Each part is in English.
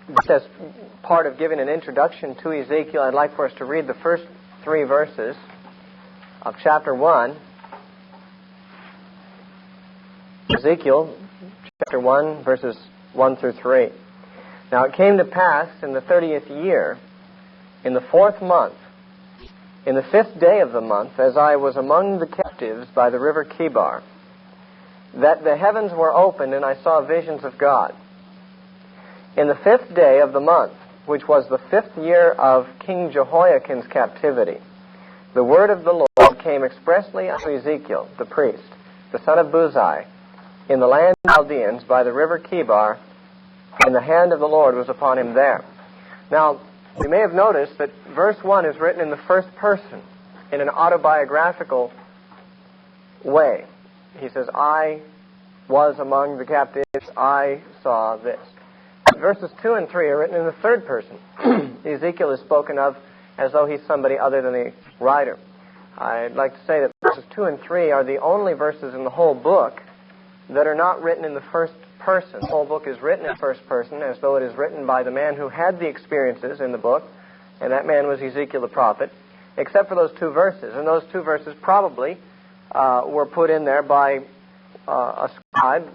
just as part of giving an introduction to Ezekiel, I'd like for us to read the first 3 verses of chapter 1. Ezekiel chapter 1, verses 1 through 3. Now it came to pass in the 30th year, in the 4th month, in the 5th day of the month, as I was among the captives by the river Chebar, that the heavens were opened, and I saw visions of God. In the 5th day of the month, which was the 5th year of King Jehoiakim's captivity, the word of the Lord came expressly unto Ezekiel, the priest, the son of Buzi, in the land of Chaldeans by the river Chebar, and the hand of the Lord was upon him there. Now, you may have noticed that verse 1 is written in the first person, in an autobiographical way. He says, I was among the captives, I saw this. Verses 2 and 3 are written in the third person. Ezekiel is spoken of as though he's somebody other than the writer. I'd like to say that verses 2 and 3 are the only verses in the whole book that are not written in the first person. The whole book is written in first person as though it is written by the man who had the experiences in the book, and that man was Ezekiel the prophet, except for those 2 verses. And those 2 verses probably were put in there by a scribe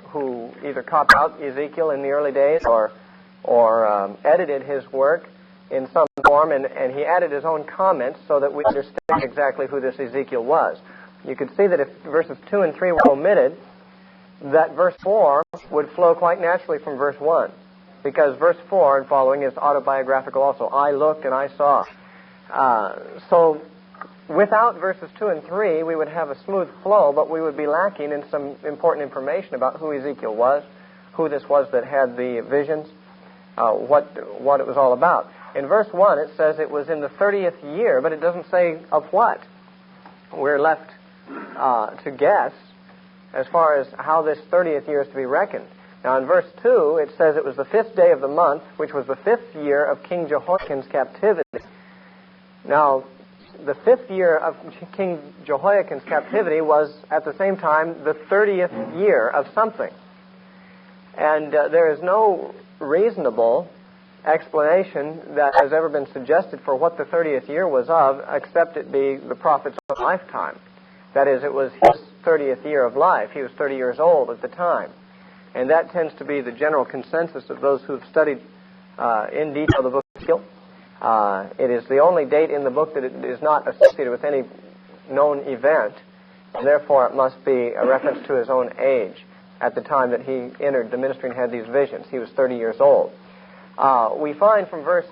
who either copied out Ezekiel in the early days or edited his work in some form, and he added his own comments so that we understand exactly who this Ezekiel was. You could see that if verses 2 and 3 were omitted, that verse 4 would flow quite naturally from verse 1, because verse 4 and following is autobiographical also. I looked and I saw. So without verses 2 and 3, we would have a smooth flow, but we would be lacking in some important information about who Ezekiel was, who this was that had the visions, what it was all about. In verse 1, it says it was in the 30th year, but it doesn't say of what. We're left to guess as far as how this 30th year is to be reckoned. Now, in verse 2, it says it was the 5th day of the month, which was the 5th year of King Jehoiakim's captivity. Now, the 5th year of King Jehoiakim's captivity was, at the same time, the 30th year of something. And there is no reasonable explanation that has ever been suggested for what the 30th year was of, except it be the prophet's own lifetime. That is, it was his 30th year of life. He was 30 years old at the time. And that tends to be the general consensus of those who have studied in detail the book of Ezekiel. It is the only date in the book that it is not associated with any known event, and therefore it must be a reference to his own age at the time that he entered the ministry and had these visions. He was 30 years old. We find from verse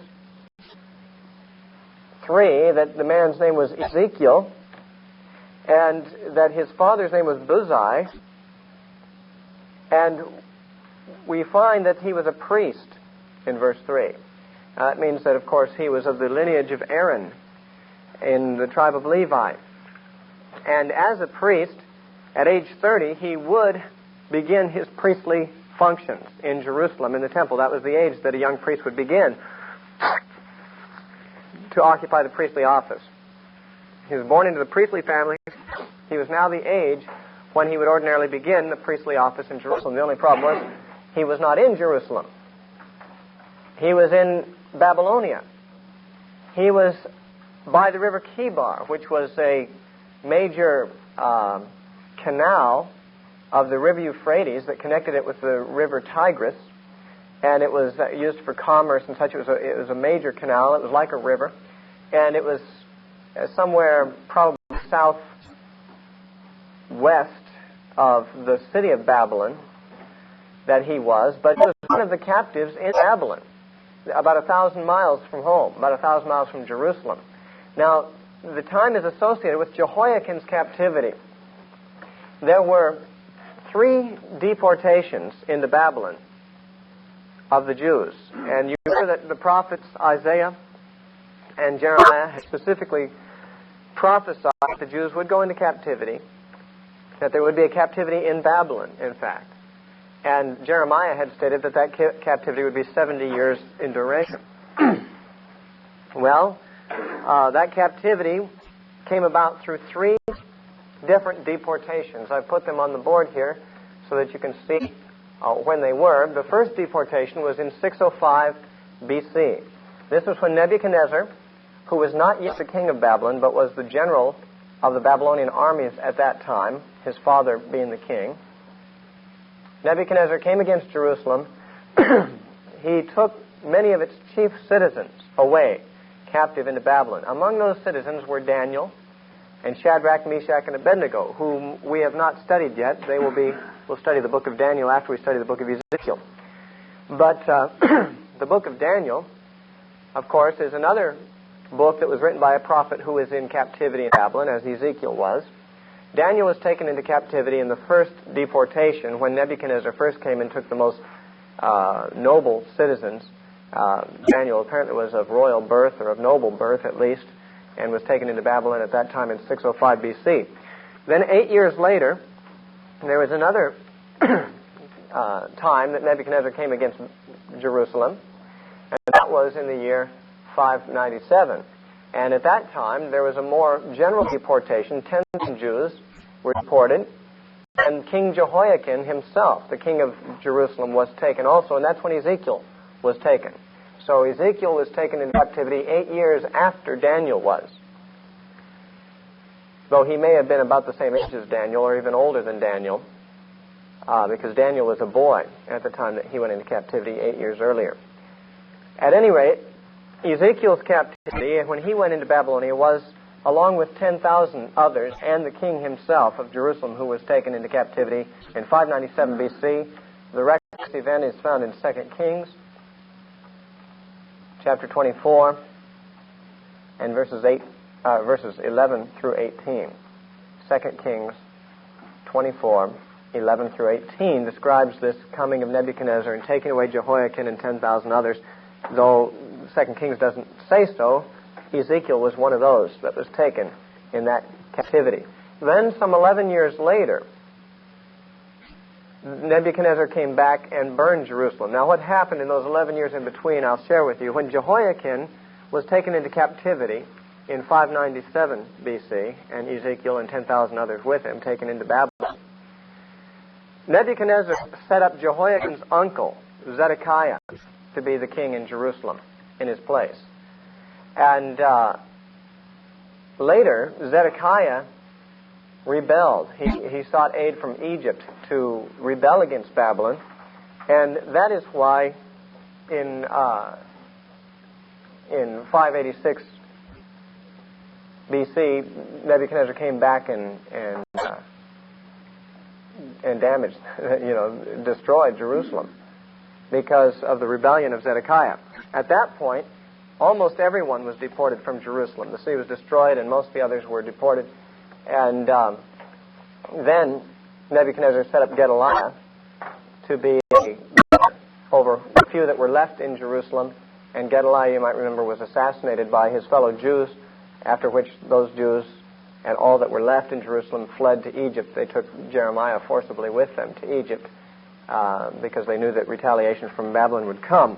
3 that the man's name was Ezekiel, and that his father's name was Buzi, and we find that he was a priest in verse 3. That means that, of course, he was of the lineage of Aaron in the tribe of Levi. And as a priest, at age 30, he would begin his priestly functions in Jerusalem, in the temple. That was the age that a young priest would begin to occupy the priestly office. He was born into the priestly family. He was now the age when he would ordinarily begin the priestly office in Jerusalem. The only problem was he was not in Jerusalem. He was in Babylonia. He was by the river Chebar, which was a major canal of the river Euphrates that connected it with the river Tigris, and it was used for commerce and such. It was a major canal. It was like a river, and it was somewhere probably southwest of the city of Babylon that he was, but he was one of the captives in Babylon, about 1,000 miles from home, about 1,000 miles from Jerusalem. Now, the time is associated with Jehoiakim's captivity. There were 3 deportations into Babylon of the Jews, and you remember that the prophets Isaiah and Jeremiah had specifically prophesied that the Jews would go into captivity, that there would be a captivity in Babylon, in fact. And Jeremiah had stated that captivity would be 70 years in duration. Well, that captivity came about through 3 different deportations. I've put them on the board here so that you can see when they were. The first deportation was in 605 B.C. This was when Nebuchadnezzar, who was not yet the king of Babylon, but was the general of the Babylonian armies at that time, his father being the king. Nebuchadnezzar came against Jerusalem. He took many of its chief citizens away, captive into Babylon. Among those citizens were Daniel and Shadrach, Meshach, and Abednego, whom we have not studied yet. We'll study the book of Daniel after we study the book of Ezekiel. But the book of Daniel, of course, is another book that was written by a prophet who was in captivity in Babylon, as Ezekiel was. Daniel was taken into captivity in the first deportation when Nebuchadnezzar first came and took the most noble citizens. Daniel apparently was of royal birth, or of noble birth at least, and was taken into Babylon at that time in 605 B.C. Then 8 years later, there was another time that Nebuchadnezzar came against Jerusalem, and that was in the year 597. And at that time, there was a more general deportation. 10,000 Jews were deported, and King Jehoiakim himself, the king of Jerusalem, was taken also, and that's when Ezekiel was taken. So Ezekiel was taken into captivity 8 years after Daniel was, though he may have been about the same age as Daniel, or even older than Daniel, because Daniel was a boy at the time that he went into captivity 8 years earlier. At any rate, Ezekiel's captivity, when he went into Babylonia, was, along with 10,000 others, and the king himself of Jerusalem, who was taken into captivity in 597 B.C. The record of this event is found in 2 Kings, chapter 24, and verses 11 through 18. 2 Kings 24, 11 through 18 describes this coming of Nebuchadnezzar and taking away Jehoiakim and 10,000 others. Though 2 Kings doesn't say so, Ezekiel was one of those that was taken in that captivity. Then, some 11 years later, Nebuchadnezzar came back and burned Jerusalem. Now, what happened in those 11 years in between, I'll share with you. When Jehoiakim was taken into captivity in 597 B.C., and Ezekiel and 10,000 others with him taken into Babylon, Nebuchadnezzar set up Jehoiakim's uncle, Zedekiah, to be the king in Jerusalem in his place. And later, Zedekiah rebelled. He sought aid from Egypt to rebel against Babylon, and that is why in 586 B.C., Nebuchadnezzar came back and damaged, destroyed Jerusalem because of the rebellion of Zedekiah. At that point, almost everyone was deported from Jerusalem. The city was destroyed, and most of the others were deported. And then Nebuchadnezzar set up Gedaliah to be over the few that were left in Jerusalem. And Gedaliah, you might remember, was assassinated by his fellow Jews, after which those Jews and all that were left in Jerusalem fled to Egypt. They took Jeremiah forcibly with them to Egypt because they knew that retaliation from Babylon would come.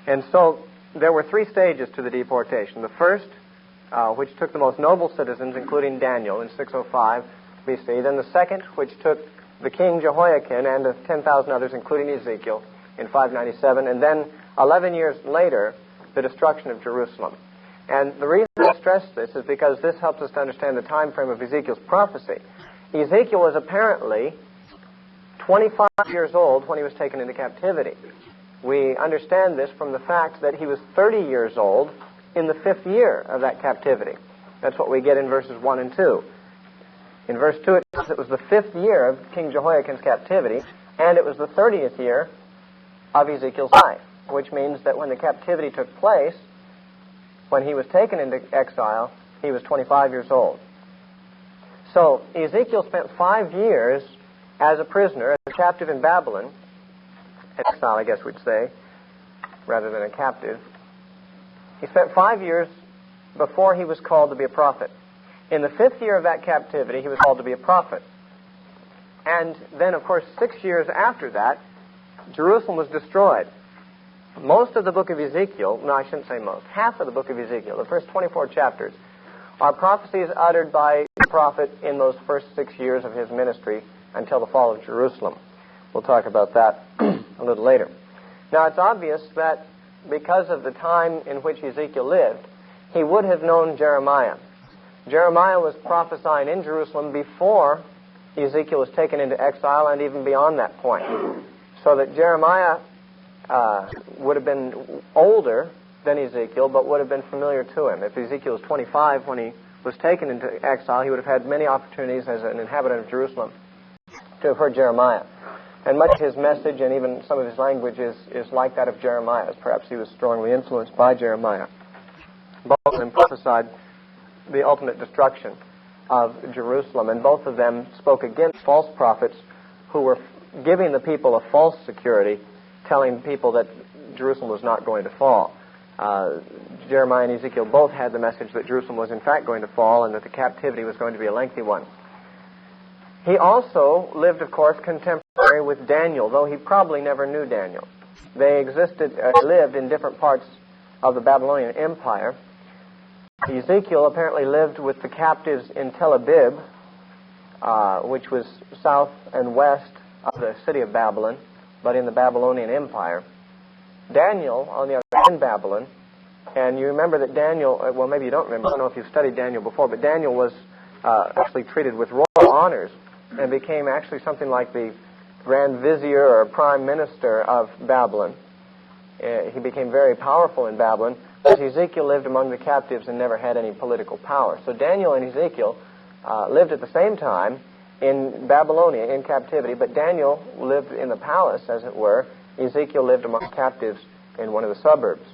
And so there were three stages to the deportation. The first, which took the most noble citizens, including Daniel, in 605 B.C. Then the second, which took the king Jehoiakim and 10,000 others, including Ezekiel, in 597. And then 11 years later, the destruction of Jerusalem. And the reason I stress this is because this helps us to understand the time frame of Ezekiel's prophecy. Ezekiel was apparently 25 years old when he was taken into captivity. We understand this from the fact that he was 30 years old in the 5th year of that captivity. That's what we get in verses 1 and 2. In verse 2 it says it was the 5th year of King Jehoiakim's captivity, and it was the 30th year of Ezekiel's life, which means that when the captivity took place, when he was taken into exile, he was 25 years old. So Ezekiel spent 5 years as a prisoner, as a captive in Babylon, exile, I guess we'd say, rather than a captive. He spent 5 years before he was called to be a prophet. In the 5th year of that captivity, he was called to be a prophet. And then, of course, 6 years after that, Jerusalem was destroyed. Most of the book of Ezekiel, no, I shouldn't say most, half of the book of Ezekiel, the first 24 chapters, are prophecies uttered by the prophet in those first 6 years of his ministry until the fall of Jerusalem. We'll talk about that a little later. Now, it's obvious that because of the time in which Ezekiel lived, he would have known Jeremiah. Jeremiah was prophesying in Jerusalem before Ezekiel was taken into exile and even beyond that point. So that Jeremiah would have been older than Ezekiel, but would have been familiar to him. If Ezekiel was 25 when he was taken into exile, he would have had many opportunities as an inhabitant of Jerusalem to have heard Jeremiah. And much of his message and even some of his language is like that of Jeremiah's. Perhaps he was strongly influenced by Jeremiah. Both of them prophesied the ultimate destruction of Jerusalem, and both of them spoke against false prophets who were giving the people a false security, telling people that Jerusalem was not going to fall. Jeremiah and Ezekiel both had the message that Jerusalem was in fact going to fall and that the captivity was going to be a lengthy one. He also lived, of course, contemporary with Daniel, though he probably never knew Daniel. They lived in different parts of the Babylonian Empire. Ezekiel apparently lived with the captives in Tel Aviv, which was south and west of the city of Babylon, but in the Babylonian Empire. Daniel, on the other hand, in Babylon, and you remember that Daniel, well, maybe you don't remember, I don't know if you've studied Daniel before, but Daniel was actually treated with royal honors and became actually something like the Grand Vizier or Prime Minister of Babylon. He became very powerful in Babylon, but Ezekiel lived among the captives and never had any political power. So Daniel and Ezekiel lived at the same time in Babylonia, in captivity, but Daniel lived in the palace, as it were. Ezekiel lived among captives in one of the suburbs.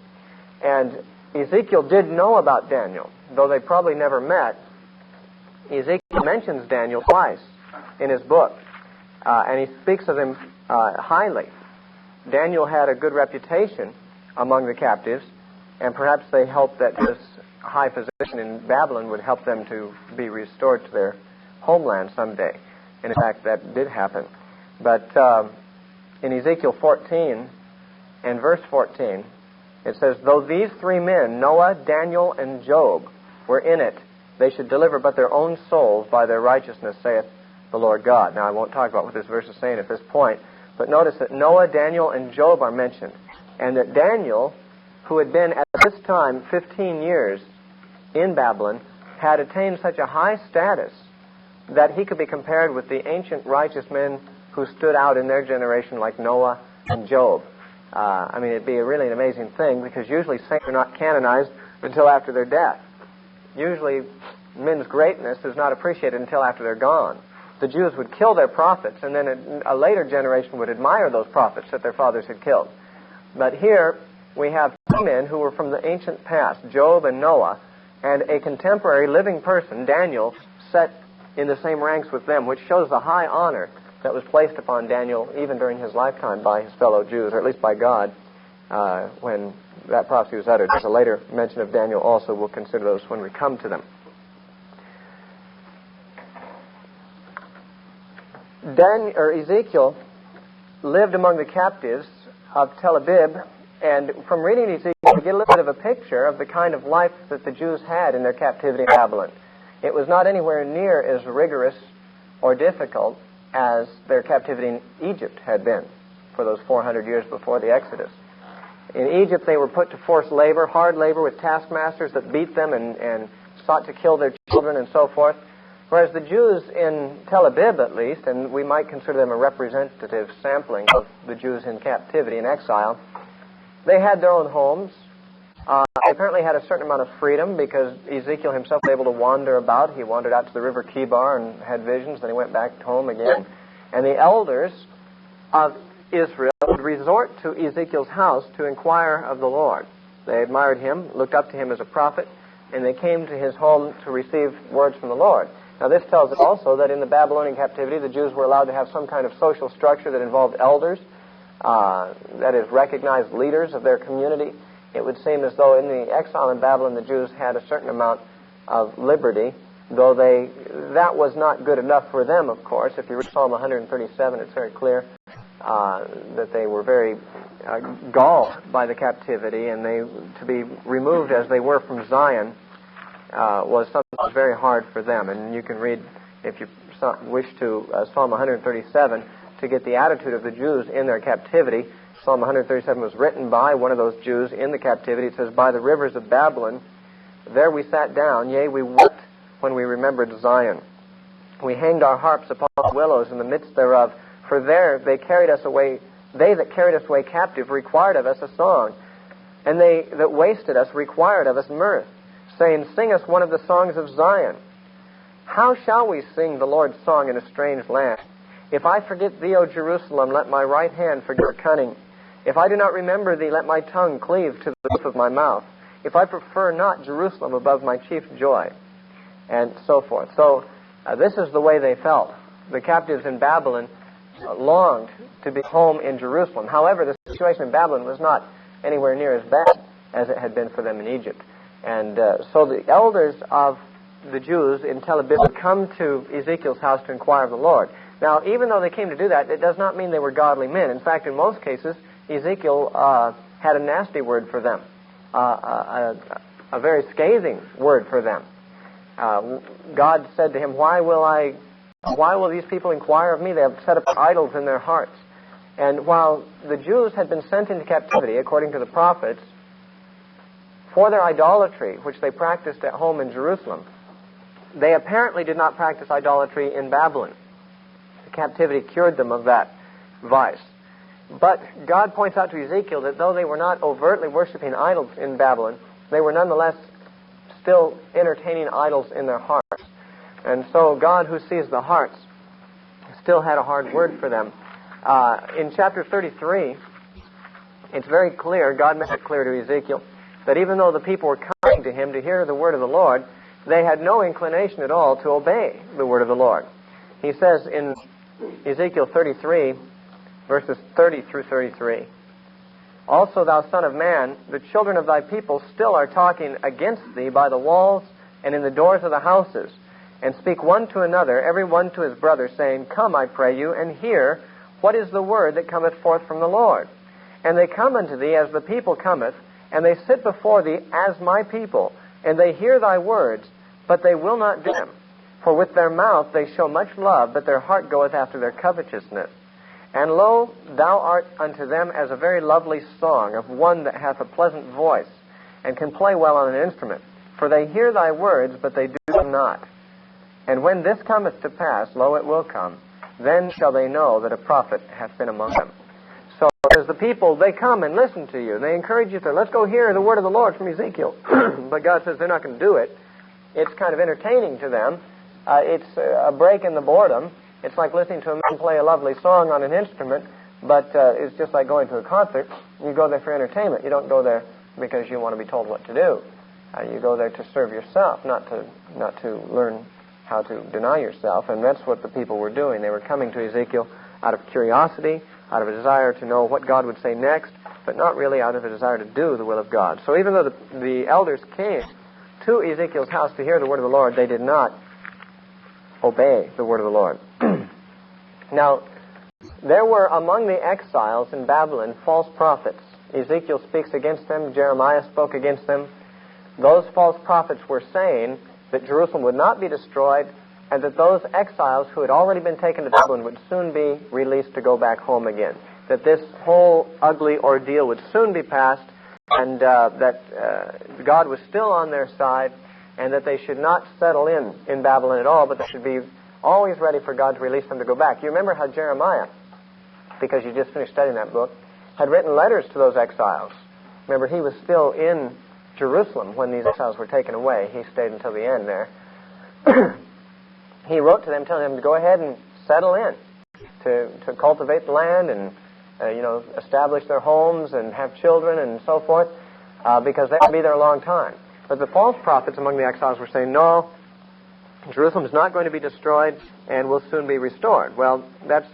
And Ezekiel did know about Daniel, though they probably never met. Ezekiel mentions Daniel twice in his book, and he speaks of him highly. Daniel had a good reputation among the captives, and perhaps they hoped that his high position in Babylon would help them to be restored to their homeland someday. And in fact, that did happen. But in Ezekiel 14 and verse 14, it says, "Though these three men, Noah, Daniel, and Job, were in it, they should deliver but their own souls by their righteousness, saith the Lord God." Now, I won't talk about what this verse is saying at this point, but notice that Noah, Daniel, and Job are mentioned, and that Daniel, who had been at this time 15 years in Babylon, had attained such a high status that he could be compared with the ancient righteous men who stood out in their generation like Noah and Job. I mean, it'd be really an amazing thing, because usually saints are not canonized until after their death. Usually men's greatness is not appreciated until after they're gone. The Jews would kill their prophets, and then a later generation would admire those prophets that their fathers had killed. But here we have two men who were from the ancient past, Job and Noah, and a contemporary living person, Daniel, set in the same ranks with them, which shows the high honor that was placed upon Daniel even during his lifetime by his fellow Jews, or at least by God, when that prophecy was uttered. There's a later mention of Daniel also. We'll consider those when we come to them. Ezekiel lived among the captives of Tel Aviv, and from reading Ezekiel, we get a little bit of a picture of the kind of life that the Jews had in their captivity in Babylon. It was not anywhere near as rigorous or difficult as their captivity in Egypt had been for those 400 years before the Exodus. In Egypt, they were put to forced labor, hard labor, with taskmasters that beat them and sought to kill their children and so forth. Whereas the Jews in Tel Aviv, at least, and we might consider them a representative sampling of the Jews in captivity and exile, they had their own homes. They apparently had a certain amount of freedom, because Ezekiel himself was able to wander about. He wandered out to the river Kibar and had visions. Then he went back home again. And the elders of Israel would resort to Ezekiel's house to inquire of the Lord. They admired him, looked up to him as a prophet, and they came to his home to receive words from the Lord. Now, this tells us also that in the Babylonian captivity, the Jews were allowed to have some kind of social structure that involved elders, that is, recognized leaders of their community. It would seem as though in the exile in Babylon, the Jews had a certain amount of liberty, though that was not good enough for them, of course. If you read Psalm 137, it's very clear that they were very galled by the captivity, and to be removed as they were from Zion was something that was very hard for them. And you can read, if you wish to, Psalm 137, to get the attitude of the Jews in their captivity. Psalm 137 was written by one of those Jews in the captivity. It says, "By the rivers of Babylon, there we sat down, yea, we wept when we remembered Zion. We hanged our harps upon willows in the midst thereof, for there they carried us away. They that carried us away captive required of us a song, and they that wasted us required of us mirth, saying, Sing us one of the songs of Zion. How shall we sing the Lord's song in a strange land? If I forget thee, O Jerusalem, let my right hand forget her cunning. If I do not remember thee, let my tongue cleave to the roof of my mouth. If I prefer not Jerusalem above my chief joy," and so forth. So this is the way they felt. The captives in Babylon longed to be home in Jerusalem. However, the situation in Babylon was not anywhere near as bad as it had been for them in Egypt. And so the elders of the Jews in Tel Aviv would come to Ezekiel's house to inquire of the Lord. Now, even though they came to do that, it does not mean they were godly men. In fact, in most cases, Ezekiel had a nasty word for them, a very scathing word for them. God said to him, Why will these people inquire of me? They have set up idols in their hearts. And while the Jews had been sent into captivity, according to the prophets, for their idolatry, which they practiced at home in Jerusalem, they apparently did not practice idolatry in Babylon. The captivity cured them of that vice. But God points out to Ezekiel that though they were not overtly worshiping idols in Babylon, they were nonetheless still entertaining idols in their hearts. And so God, who sees the hearts, still had a hard word for them. In chapter 33, it's very clear, God made it clear to Ezekiel, that even though the people were coming to him to hear the word of the Lord, they had no inclination at all to obey the word of the Lord. He says in Ezekiel 33, verses 30 through 33, "Also, thou son of man, the children of thy people still are talking against thee by the walls and in the doors of the houses, and speak one to another, every one to his brother, saying, Come, I pray you, and hear what is the word that cometh forth from the Lord. And they come unto thee as the people cometh, and they sit before thee as my people, and they hear thy words, but they will not do them. For with their mouth they show much love, but their heart goeth after their covetousness. And lo, thou art unto them as a very lovely song of one that hath a pleasant voice, and can play well on an instrument. For they hear thy words, but they do them not. And when this cometh to pass, lo, it will come, then shall they know that a prophet hath been among them." So as the people, they come and listen to you. They encourage you to, let's go hear the word of the Lord from Ezekiel. But God says they're not going to do it. It's kind of entertaining to them. It's a break in the boredom. It's like listening to a man play a lovely song on an instrument, but it's just like going to a concert. You go there for entertainment. You don't go there because you want to be told what to do. You go there to serve yourself, not to learn how to deny yourself. And that's what the people were doing. They were coming to Ezekiel out of curiosity, out of a desire to know what God would say next, but not really out of a desire to do the will of God. So even though the elders came to Ezekiel's house to hear the word of the Lord, they did not obey the word of the Lord. Now, there were among the exiles in Babylon false prophets. Ezekiel speaks against them. Jeremiah spoke against them. Those false prophets were saying that Jerusalem would not be destroyed, and that those exiles who had already been taken to Babylon would soon be released to go back home again. That this whole ugly ordeal would soon be past, and that God was still on their side, and that they should not settle in Babylon at all, but they should be always ready for God to release them to go back. You remember how Jeremiah, because you just finished studying that book, had written letters to those exiles. Remember, he was still in Jerusalem when these exiles were taken away. He stayed until the end there. He wrote to them telling them to go ahead and settle in, to cultivate the land and establish their homes and have children and so forth, because they would be there a long time. But the false prophets among the exiles were saying, no, Jerusalem is not going to be destroyed and will soon be restored. Well, that's,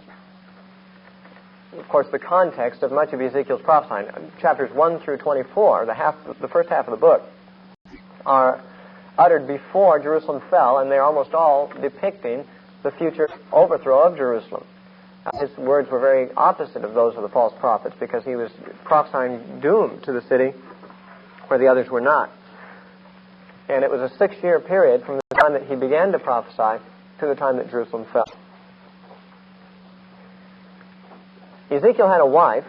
of course, the context of much of Ezekiel's prophesying. Chapters 1 through 24, the first half of the book, are uttered before Jerusalem fell, and they're almost all depicting the future overthrow of Jerusalem. His words were very opposite of those of the false prophets, because he was prophesying doom to the city where the others were not. And it was a 6-year period from the time that he began to prophesy to the time that Jerusalem fell. Ezekiel had a wife,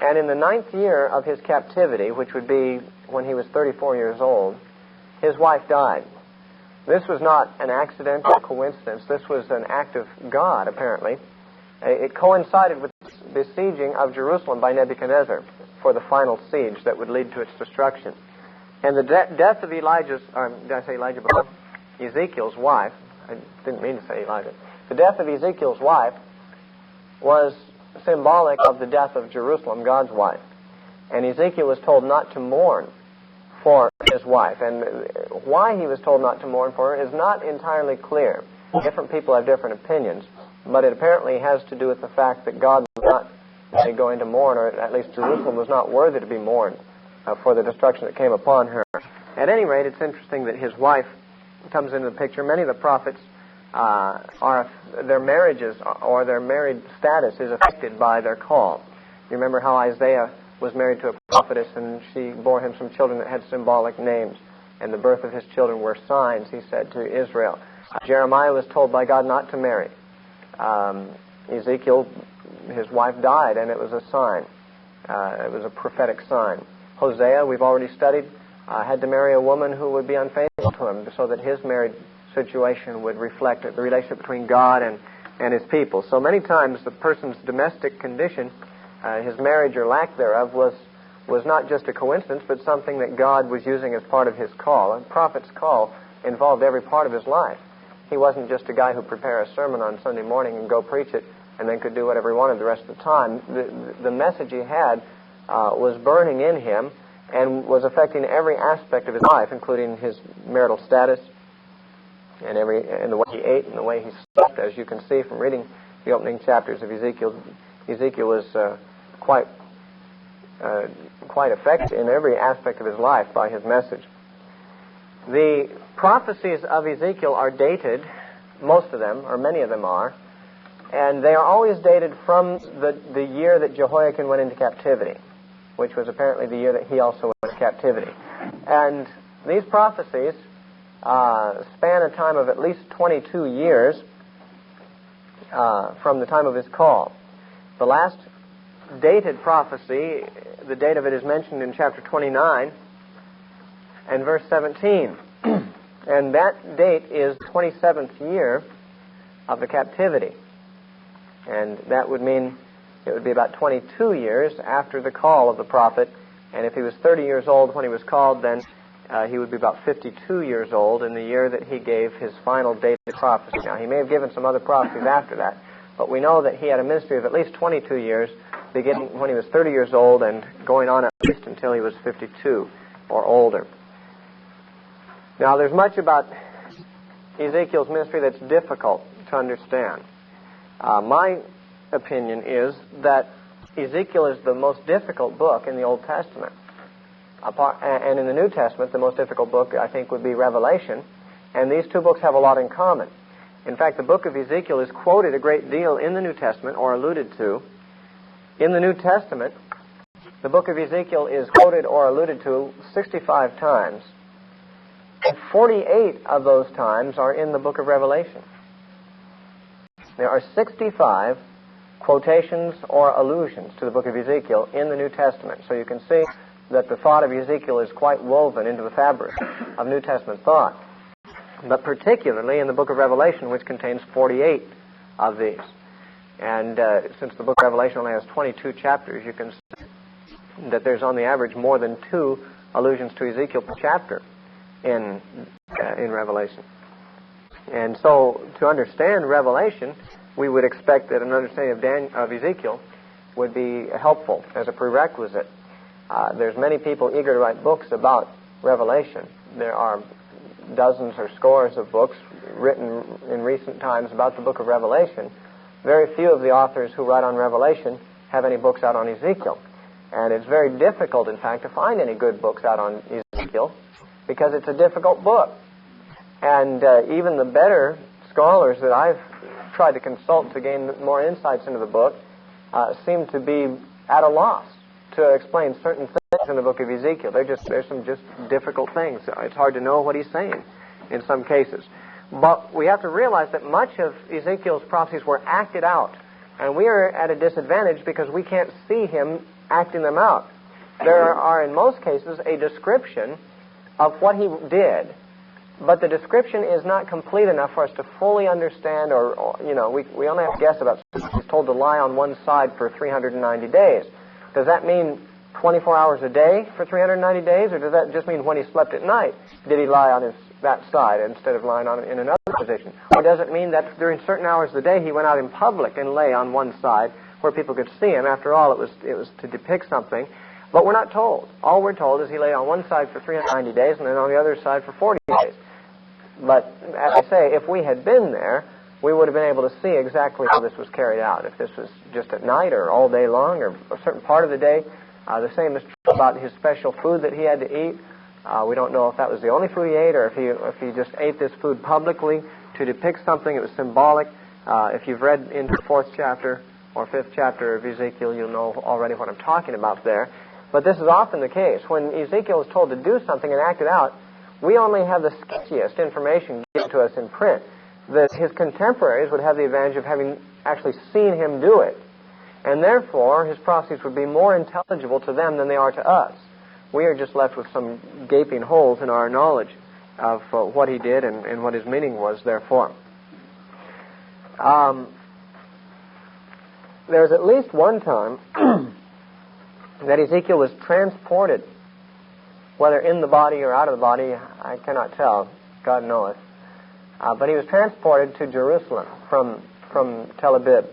and in the 9th year of his captivity, which would be when he was 34 years old, his wife died. This was not an accident or coincidence. This was an act of God, apparently. It coincided with the besieging of Jerusalem by Nebuchadnezzar for the final siege that would lead to its destruction. And the death of Ezekiel's wife, I didn't mean to say Elijah. The death of Ezekiel's wife was symbolic of the death of Jerusalem, God's wife. And Ezekiel was told not to mourn for his wife. And why he was told not to mourn for her is not entirely clear. Different people have different opinions, but it apparently has to do with the fact that God was not going to mourn, or at least Jerusalem was not worthy to be mourned for the destruction that came upon her. At any rate, it's interesting that his wife comes into the picture. Many of the prophets their marriages or their married status is affected by their call. You remember how Isaiah was married to a prophetess, and she bore him some children that had symbolic names, and the birth of his children were signs, he said to Israel. Jeremiah was told by God not to marry. Ezekiel, his wife died, and it was a sign. It was a prophetic sign. Hosea, we've already studied, had to marry a woman who would be unfaithful to him so that his married situation would reflect the relationship between God and his people. So many times the person's domestic condition, his marriage or lack thereof, was not just a coincidence, but something that God was using as part of his call. A prophet's call involved every part of his life. He wasn't just a guy who prepared a sermon on Sunday morning and go preach it and then could do whatever he wanted the rest of the time. The message he had was burning in him and was affecting every aspect of his life, including his marital status and the way he ate and the way he slept. As you can see from reading the opening chapters of Ezekiel, Ezekiel was quite affected in every aspect of his life by his message. The prophecies of Ezekiel are dated, most of them, or many of them are, and they are always dated from the year that Jehoiakim went into captivity, which was apparently the year that he also went into captivity. And these prophecies span a time of at least 22 years from the time of his call. The last dated prophecy, the date of it is mentioned in chapter 29 and verse 17. And that date is the 27th year of the captivity. And that would mean it would be about 22 years after the call of the prophet. And if he was 30 years old when he was called, then he would be about 52 years old in the year that he gave his final dated prophecy. Now, he may have given some other prophecies after that, but we know that he had a ministry of at least 22 years, beginning when he was 30 years old and going on at least until he was 52 or older. Now, there's much about Ezekiel's ministry that's difficult to understand. My opinion is that Ezekiel is the most difficult book in the Old Testament. And in the New Testament, the most difficult book, I think, would be Revelation. And these two books have a lot in common. In fact, the book of Ezekiel is quoted a great deal in the New Testament, or alluded to. In the New Testament, the book of Ezekiel is quoted or alluded to 65 times. And 48 of those times are in the book of Revelation. There are 65 quotations or allusions to the book of Ezekiel in the New Testament. So you can see that the thought of Ezekiel is quite woven into the fabric of New Testament thought. But particularly in the book of Revelation, which contains 48 of these. And since the book of Revelation only has 22 chapters, you can see that there's on the average more than 2 allusions to Ezekiel per chapter in Revelation. And so to understand Revelation, we would expect that an understanding of Ezekiel would be helpful as a prerequisite. There's many people eager to write books about Revelation. There are dozens or scores of books written in recent times about the book of Revelation. Very few of the authors who write on Revelation have any books out on Ezekiel. And it's very difficult, in fact, to find any good books out on Ezekiel because it's a difficult book. And even the better scholars that I've tried to consult to gain more insights into the book seem to be at a loss to explain certain things in the book of Ezekiel. There's some just difficult things. It's hard to know what he's saying in some cases. But we have to realize that much of Ezekiel's prophecies were acted out And we are at a disadvantage because we can't see him acting them out. There are, in most cases, a description of what he did, but the description is not complete enough for us to fully understand, or we only have to guess about something. He's told to lie on one side for 390 days. Does that mean 24 hours a day for 390 days, or does that just mean when he slept at night, did he lie on that side instead of lying on in another position? Or does it mean that during certain hours of the day he went out in public and lay on one side where people could see him? After all, it was to depict something. But we're not told. All we're told is he lay on one side for 390 days and then on the other side for 40 days. But, as I say, if we had been there, we would have been able to see exactly how this was carried out. If this was just at night or all day long or a certain part of the day. The same is true about his special food that he had to eat. We don't know if that was the only food he ate or if he just ate this food publicly to depict something. It was symbolic. If you've read into the 4th chapter or 5th chapter of Ezekiel, you'll know already what I'm talking about there. But this is often the case. When Ezekiel is told to do something and act it out, we only have the sketchiest information given to us in print. That his contemporaries would have the advantage of having actually seen him do it. And therefore, his prophecies would be more intelligible to them than they are to us. We are just left with some gaping holes in our knowledge of what he did and what his meaning was, therefore. There's at least one time that Ezekiel was transported, whether in the body or out of the body, I cannot tell. God knoweth. But he was transported to Jerusalem from Tel Aviv,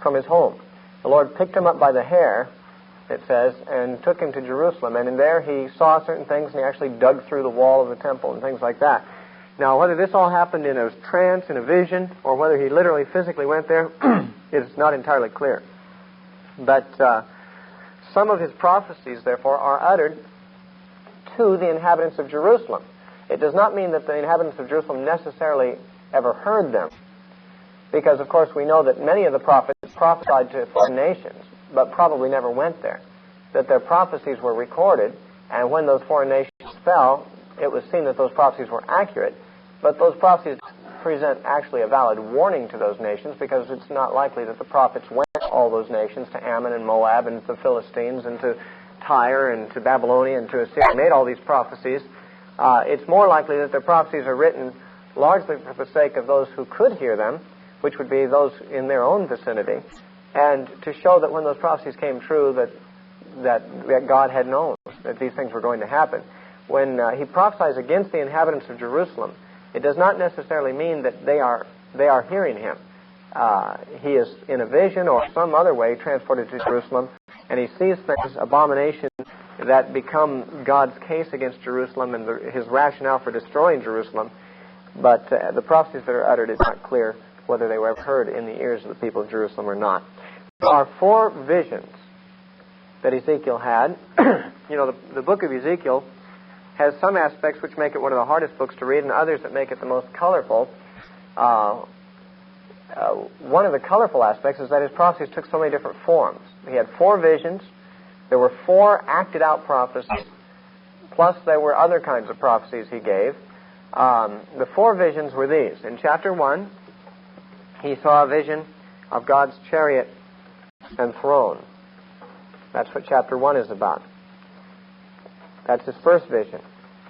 from his home. The Lord picked him up by the hair, it says, and took him to Jerusalem. And in there he saw certain things, and he actually dug through the wall of the temple and things like that. Now, whether this all happened in a trance, in a vision, or whether he literally physically went there, is not entirely clear. But some of his prophecies, therefore, are uttered to the inhabitants of Jerusalem. It does not mean that the inhabitants of Jerusalem necessarily ever heard them, because, of course, we know that many of the prophets prophesied to foreign nations, but probably never went there, that their prophecies were recorded, and when those foreign nations fell, it was seen that those prophecies were accurate, but those prophecies present actually a valid warning to those nations, because it's not likely that the prophets went to all those nations, to Ammon and Moab and to the Philistines and to Tyre and to Babylonia and to Assyria, made all these prophecies. It's more likely that their prophecies are written largely for the sake of those who could hear them, which would be those in their own vicinity, and to show that when those prophecies came true, that God had known that these things were going to happen. When he prophesies against the inhabitants of Jerusalem, it does not necessarily mean that they are hearing him. He is in a vision or some other way transported to Jerusalem, and he sees things, abominations, that become God's case against Jerusalem and his rationale for destroying Jerusalem. But the prophecies that are uttered, it's not clear whether they were ever heard in the ears of the people of Jerusalem or not. There are 4 visions that Ezekiel had. The book of Ezekiel has some aspects which make it one of the hardest books to read, and others that make it the most colorful. One of the colorful aspects is that his prophecies took so many different forms. He had 4 visions. There were 4 acted-out prophecies, plus there were other kinds of prophecies he gave. The 4 visions were these. In chapter 1, he saw a vision of God's chariot and throne. That's what chapter 1 is about. That's his first vision.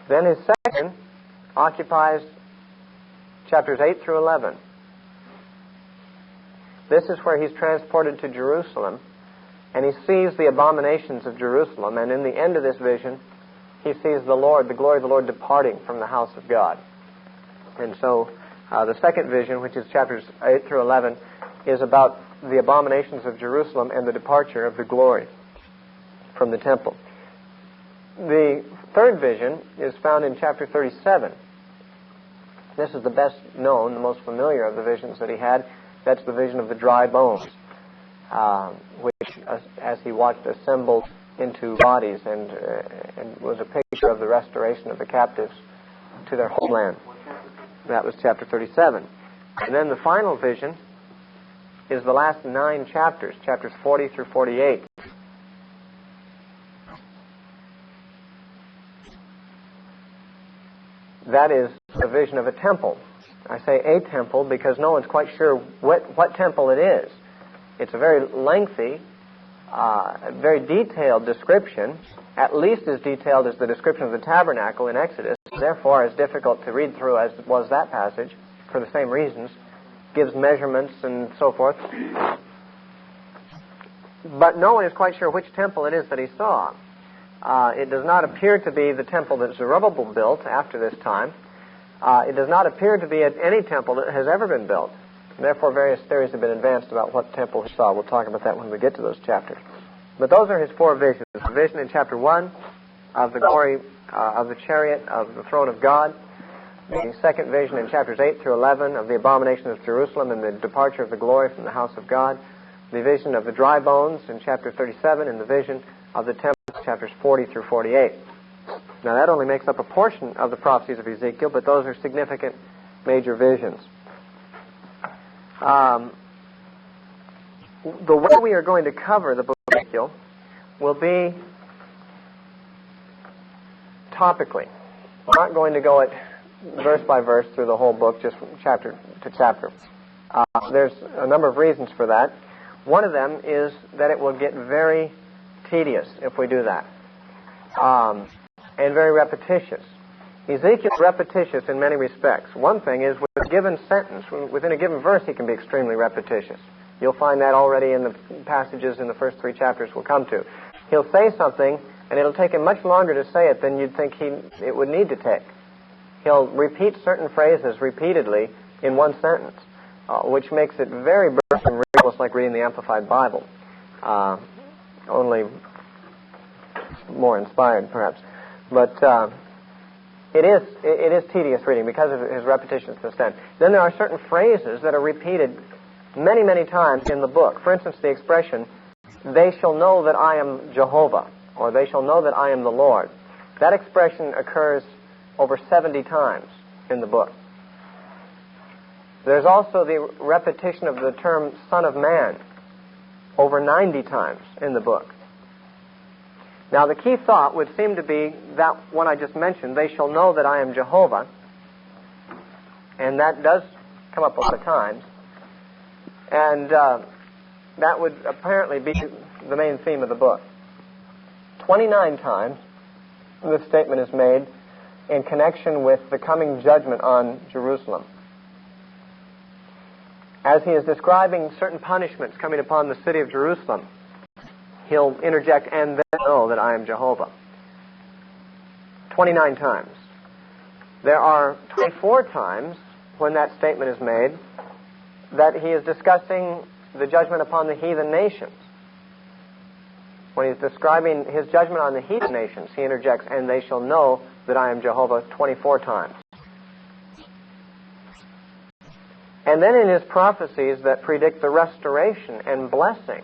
Then his second occupies chapters 8 through 11. This is where he's transported to Jerusalem, and he sees the abominations of Jerusalem, and in the end of this vision, he sees the Lord, the glory of the Lord, departing from the house of God. And so the second vision, which is chapters 8 through 11, is about the abominations of Jerusalem and the departure of the glory from the temple. The third vision is found in chapter 37. This is the best known, the most familiar of the visions that he had. That's the vision of the dry bones, which, as he watched, assembled into bodies and was a picture of the restoration of the captives to their homeland. That was chapter 37. And then the final vision is the last 9 chapters, chapters 40 through 48. That is a vision of a temple. I say a temple because no one's quite sure what temple it is. It's a very lengthy, very detailed description, at least as detailed as the description of the tabernacle in Exodus. Therefore, as difficult to read through as was that passage, for the same reasons. Gives measurements and so forth. But no one is quite sure which temple it is that he saw. It does not appear to be the temple that Zerubbabel built after this time. It does not appear to be at any temple that has ever been built. And therefore, various theories have been advanced about what temple he saw. We'll talk about that when we get to those chapters. But those are his four visions. The vision in chapter 1 of the glory of the chariot of the throne of God. The second vision in chapters 8 through 11 of the abomination of Jerusalem and the departure of the glory from the house of God. The vision of the dry bones in chapter 37 and the vision of the temple, chapters 40 through 48. Now that only makes up a portion of the prophecies of Ezekiel, but those are significant major visions. The way we are going to cover the book of Ezekiel will be topically. We're not going to go at verse by verse through the whole book, just from chapter to chapter. There's a number of reasons for that. One of them is that it will get very tedious if we do that, and very repetitious. Ezekiel is repetitious in many respects. One thing is, with a given sentence, within a given verse, he can be extremely repetitious. You'll find that already in the passages in the first 3 chapters we'll come to. He'll say something, and it'll take him much longer to say it than you'd think it would need to take. He'll repeat certain phrases repeatedly in one sentence, which makes it very burdensome, almost like reading the Amplified Bible, only more inspired, perhaps. But it is tedious reading because of his repetition to extent. Then there are certain phrases that are repeated many, many times in the book. For instance, the expression, "They shall know that I am Jehovah," or "They shall know that I am the Lord." That expression occurs over 70 times in the book. There's also the repetition of the term Son of Man over 90 times in the book. Now, the key thought would seem to be that one I just mentioned, "They shall know that I am Jehovah," and that does come up a lot of times. And that would apparently be the main theme of the book. 29 times this statement is made in connection with the coming judgment on Jerusalem. As he is describing certain punishments coming upon the city of Jerusalem, he'll interject, "And then know that I am Jehovah." 29 times. There are 24 times when that statement is made that he is discussing the judgment upon the heathen nations. When he's describing his judgment on the heathen nations, he interjects, "And they shall know that I am Jehovah," 24 times. And then in his prophecies that predict the restoration and blessing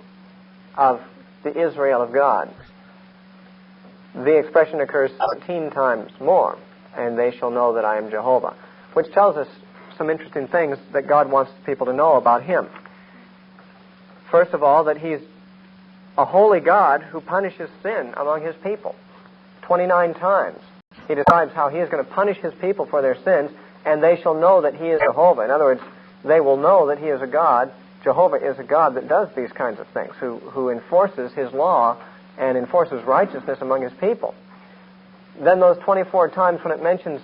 of the Israel of God, the expression occurs 17 times more, "And they shall know that I am Jehovah," which tells us some interesting things that God wants people to know about him. First of all, that he's a holy God who punishes sin among his people. 29 times he describes how he is going to punish his people for their sins, "And they shall know that he is Jehovah." In other words, they will know that he is a God. Jehovah is a God that does these kinds of things, who enforces his law and enforces righteousness among his people. Then those 24 times when it mentions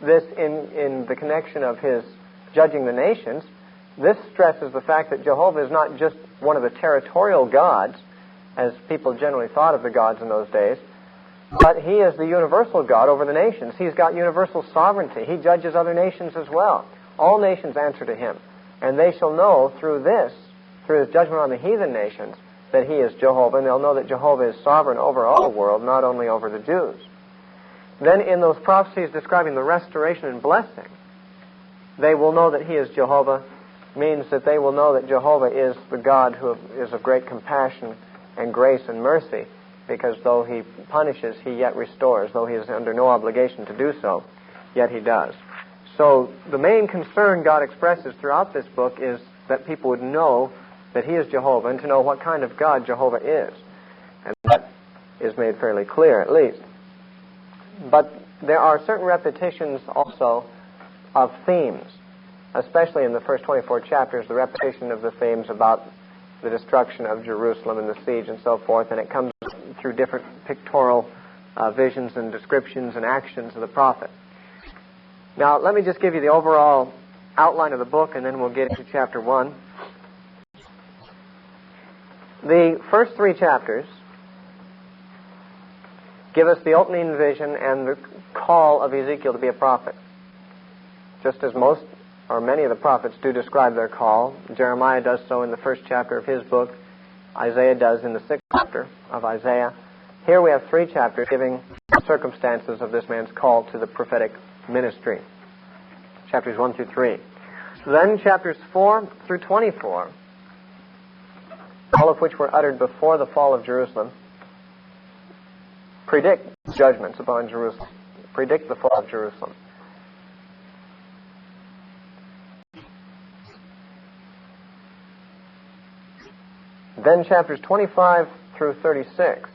this in the connection of his judging the nations, this stresses the fact that Jehovah is not just one of the territorial gods, as people generally thought of the gods in those days, but he is the universal God over the nations. He's got universal sovereignty. He judges other nations as well. All nations answer to him. And they shall know through his judgment on the heathen nations, that he is Jehovah, and they'll know that Jehovah is sovereign over all the world, not only over the Jews. Then in those prophecies describing the restoration and blessing, "They will know that he is Jehovah," means that they will know that Jehovah is the God who is of great compassion and grace and mercy, because though he punishes, he yet restores. Though he is under no obligation to do so, yet he does. So the main concern God expresses throughout this book is that people would know that he is Jehovah, and to know what kind of God Jehovah is. And that is made fairly clear, at least. But there are certain repetitions also of themes, especially in the first 24 chapters, the repetition of the themes about the destruction of Jerusalem and the siege and so forth, and it comes through different pictorial visions and descriptions and actions of the prophet. Now, let me just give you the overall outline of the book, and then we'll get into chapter 1. The first 3 chapters give us the opening vision and the call of Ezekiel to be a prophet. Just as most or many of the prophets do describe their call. Jeremiah does so in the first chapter of his book. Isaiah does in the 6th chapter of Isaiah. Here we have 3 chapters giving circumstances of this man's call to the prophetic ministry. Chapters 1 through 3. Then chapters 4 through 24, all of which were uttered before the fall of Jerusalem, predict judgments upon Jerusalem, predict the fall of Jerusalem. Then chapters 25 through 36,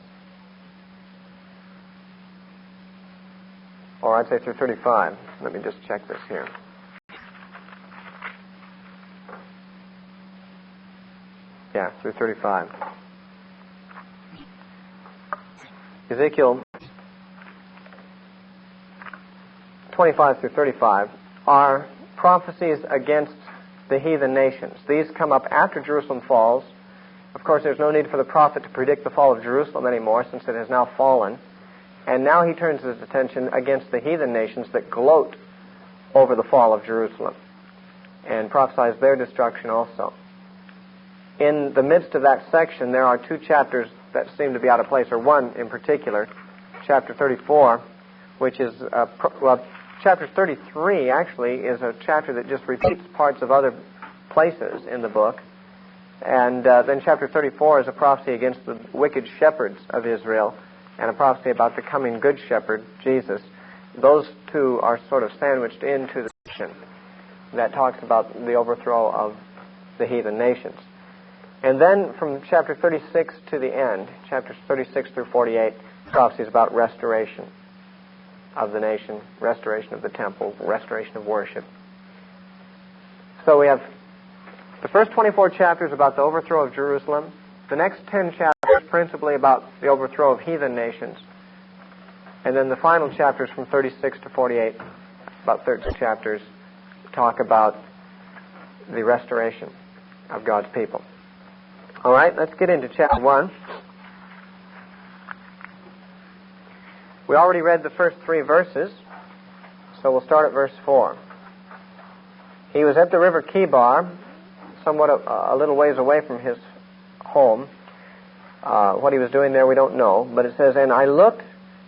or I'd say through 35. Let me just check this here. Yeah, through 35. Ezekiel 25 through 35 are prophecies against the heathen nations. These come up after Jerusalem falls. Of course, there's no need for the prophet to predict the fall of Jerusalem anymore, since it has now fallen. And now he turns his attention against the heathen nations that gloat over the fall of Jerusalem and prophesies their destruction also. In the midst of that section, there are 2 chapters that seem to be out of place, or one in particular, chapter 34, which is, chapter 33 actually is a chapter that just repeats parts of other places in the book. And then chapter 34 is a prophecy against the wicked shepherds of Israel and a prophecy about the coming good shepherd, Jesus. Those 2 are sort of sandwiched into the section that talks about the overthrow of the heathen nations. And then from chapter 36 to the end, chapters 36 through 48, prophecies about restoration of the nation, restoration of the temple, restoration of worship. So we have the first 24 chapters about the overthrow of Jerusalem, the next 10 chapters principally about the overthrow of heathen nations, and then the final chapters from 36 to 48, about 13 chapters, talk about the restoration of God's people. All right, let's get into chapter 1. We already read the first 3 verses, so we'll start at verse 4. He was at the river Kibar, somewhat a little ways away from his home. What he was doing there we don't know, but it says, "And I looked,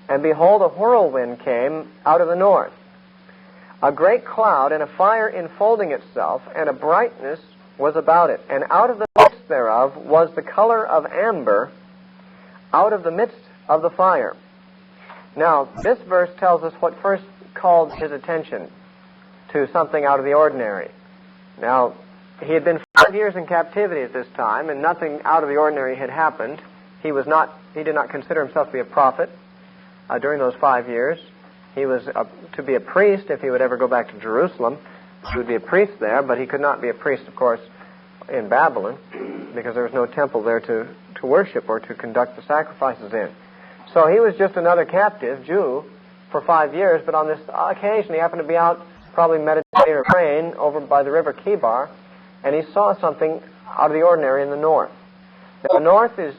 and behold, a whirlwind came out of the north, a great cloud, and a fire enfolding itself, and a brightness was about it. And out of the midst thereof was the color of amber, out of the midst of the fire." Now, this verse tells us what first called his attention to something out of the ordinary. Now, he had been 5 years in captivity at this time, and nothing out of the ordinary had happened. He did not consider himself to be a prophet during those 5 years. He was to be a priest if he would ever go back to Jerusalem. He would be a priest there, but he could not be a priest, of course, in Babylon, because there was no temple there to worship or to conduct the sacrifices in. So he was just another captive Jew for 5 years, but on this occasion he happened to be out probably meditating or praying over by the river Kibar, and he saw something out of the ordinary in the north. Now, the north is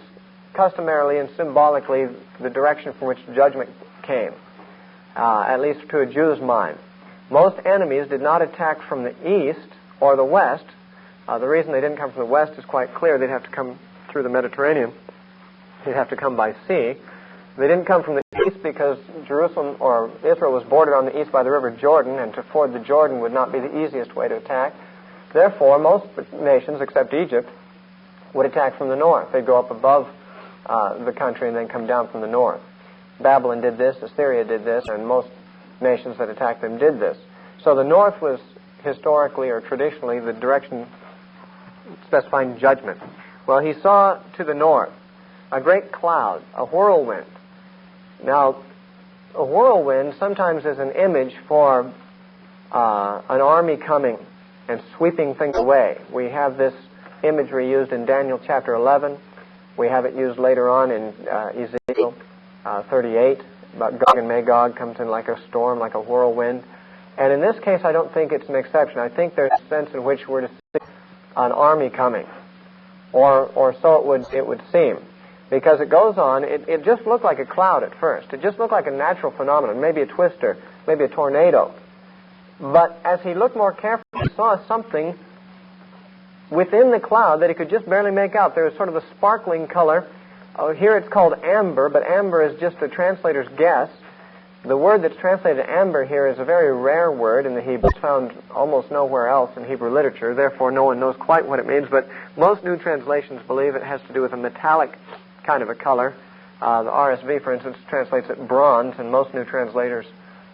customarily and symbolically the direction from which judgment came, at least to a Jew's mind. Most enemies did not attack from the east or the west. The reason they didn't come from the west is quite clear. They'd have to come through the Mediterranean. They'd have to come by sea. They didn't come from the east because Jerusalem or Israel was bordered on the east by the river Jordan, and to ford the Jordan would not be the easiest way to attack. Therefore, most nations, except Egypt, would attack from the north. They'd go up above the country and then come down from the north. Babylon did this, Assyria did this, and most nations that attacked them did this. So the north was historically or traditionally the direction specifying judgment. Well, he saw to the north a great cloud, a whirlwind. Now, a whirlwind sometimes is an image for an army coming and sweeping things away. We have this imagery used in Daniel chapter 11. We have it used later on in Ezekiel 38, about Gog and Magog comes in like a storm, like a whirlwind. And in this case, I don't think it's an exception. I think there's a sense in which we're to see an army coming, or so it would seem. Because it goes on, it just looked like a cloud at first. It just looked like a natural phenomenon, maybe a twister, maybe a tornado. But as he looked more carefully, he saw something within the cloud that he could just barely make out. There was sort of a sparkling color. Here it's called amber, but amber is just the translator's guess. The word that's translated amber here is a very rare word in the Hebrew. It's found almost nowhere else in Hebrew literature. Therefore, no one knows quite what it means, but most new translations believe it has to do with a metallic kind of a color. The RSV, for instance, translates it bronze, and most new translators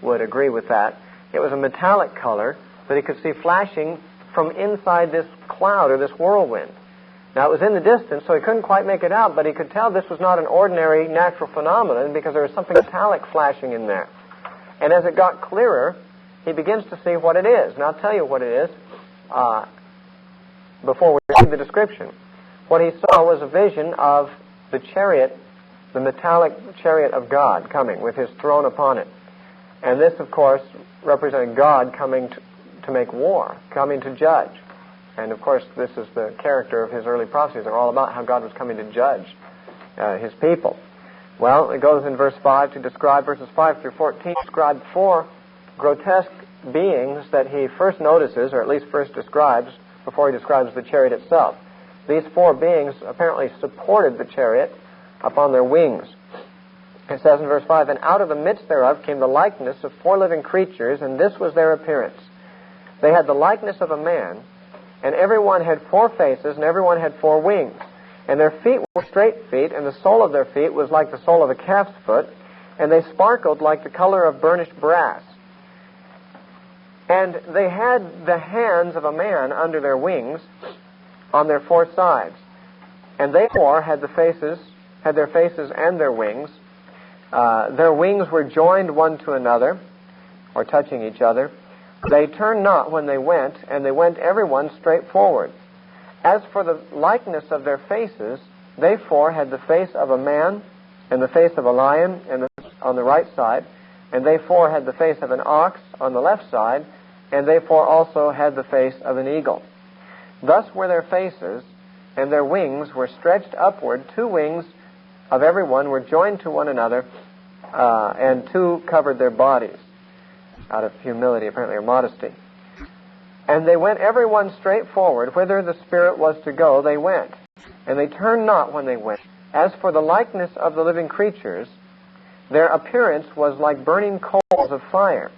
would agree with that. It was a metallic color that he could see flashing from inside this cloud or this whirlwind. Now, it was in the distance, so he couldn't quite make it out, but he could tell this was not an ordinary natural phenomenon because there was something metallic flashing in there. And as it got clearer, he begins to see what it is. And I'll tell you what it is before we read the description. What he saw was a vision of the chariot, the metallic chariot of God coming with his throne upon it. And this, of course, represented God coming to make war, coming to judge. And, of course, this is the character of his early prophecies. They're all about how God was coming to judge his people. Well, it goes in verse 5 to describe, verses 5 through 14, describe four grotesque beings that he first notices, or at least first describes, before he describes the chariot itself. These four beings apparently supported the chariot upon their wings. It says in verse 5, "And out of the midst thereof came the likeness of four living creatures, and this was their appearance. They had the likeness of a man, and every one had four faces, and every one had four wings. And their feet were straight feet, and the sole of their feet was like the sole of a calf's foot, and they sparkled like the color of burnished brass. And they had the hands of a man under their wings on their four sides. And they four had their faces and their wings. Their wings were joined one to another, or touching each other. They turned not when they went, and they went every one straight forward. As for the likeness of their faces, they four had the face of a man, and the face of a lion on the right side, and they four had the face of an ox on the left side, and they four also had the face of an eagle. Thus were their faces, and their wings were stretched upward. Two wings of every one were joined to one another, and two covered their bodies." Out of humility, apparently, or modesty. "And they went every one straight forward, whither the Spirit was to go, they went. And they turned not when they went. As for the likeness of the living creatures, their appearance was like burning coals of fire,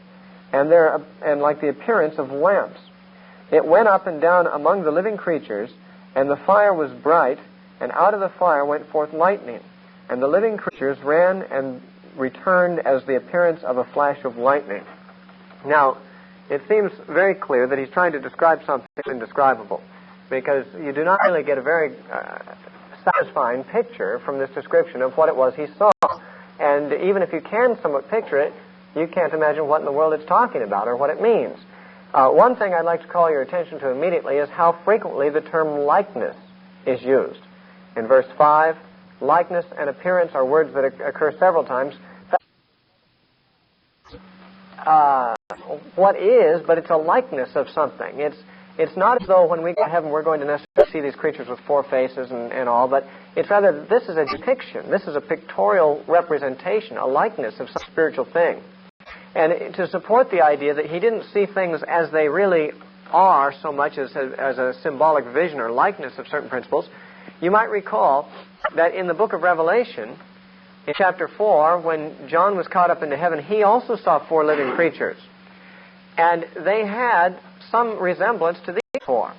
and like the appearance of lamps. It went up and down among the living creatures, and the fire was bright, and out of the fire went forth lightning. And the living creatures ran and returned as the appearance of a flash of lightning." Now, it seems very clear that he's trying to describe something indescribable, because you do not really get a very satisfying picture from this description of what it was he saw. And even if you can somewhat picture it, you can't imagine what in the world it's talking about or what it means. One thing I'd like to call your attention to immediately is how frequently the term likeness is used. In verse 5, likeness and appearance are words that occur several times. What is, but it's a likeness of something. It's not as though when we go to heaven we're going to necessarily see these creatures with four faces and all, but it's rather this is a depiction. This is a pictorial representation, a likeness of some spiritual thing. And to support the idea that he didn't see things as they really are so much as a symbolic vision or likeness of certain principles, you might recall that in the book of Revelation, in chapter 4, when John was caught up into heaven, he also saw four living creatures. And they had some resemblance to these four.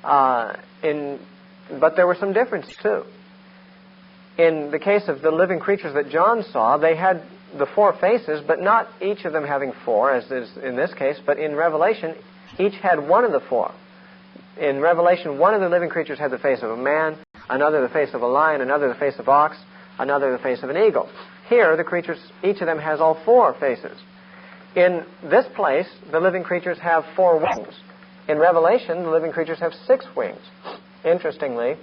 But there were some differences, too. In the case of the living creatures that John saw, they had the four faces, but not each of them having four, as is in this case. But in Revelation, each had one of the four. In Revelation, one of the living creatures had the face of a man, another the face of a lion, another the face of ox, another the face of an eagle. Here, the creatures, each of them has all four faces. In this place, the living creatures have four wings. In Revelation, the living creatures have 6 wings. Interestingly,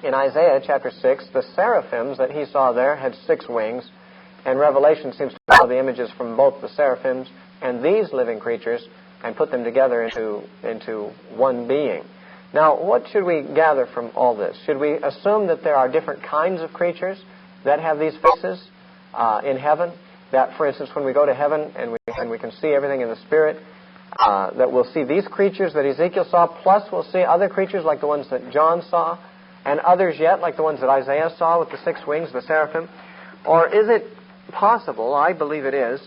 in Isaiah chapter 6, the seraphims that he saw there had 6 wings, and Revelation seems to follow the images from both the seraphims and these living creatures and put them together into one being. Now, what should we gather from all this? Should we assume that there are different kinds of creatures that have these faces in heaven? That, for instance, when we go to heaven and we can see everything in the Spirit, that we'll see these creatures that Ezekiel saw, plus we'll see other creatures like the ones that John saw, and others yet like the ones that Isaiah saw with the 6 wings, the seraphim? Or is it possible, I believe it is,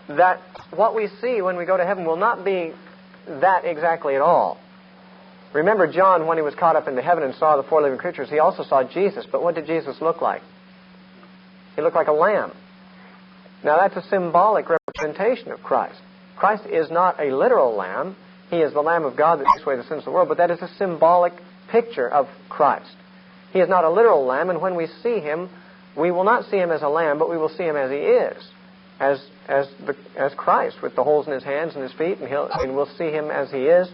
that what we see when we go to heaven will not be that exactly at all? Remember John, when he was caught up into heaven and saw the 4 living creatures, he also saw Jesus. But what did Jesus look like? He looked like a lamb. Now that's a symbolic representation of Christ. Christ is not a literal lamb. He is the Lamb of God that takes away the sins of the world, but that is a symbolic picture of Christ. He is not a literal lamb, and when we see him, we will not see him as a lamb, but we will see him as he is, as Christ, with the holes in his hands and his feet, and we'll see him as he is.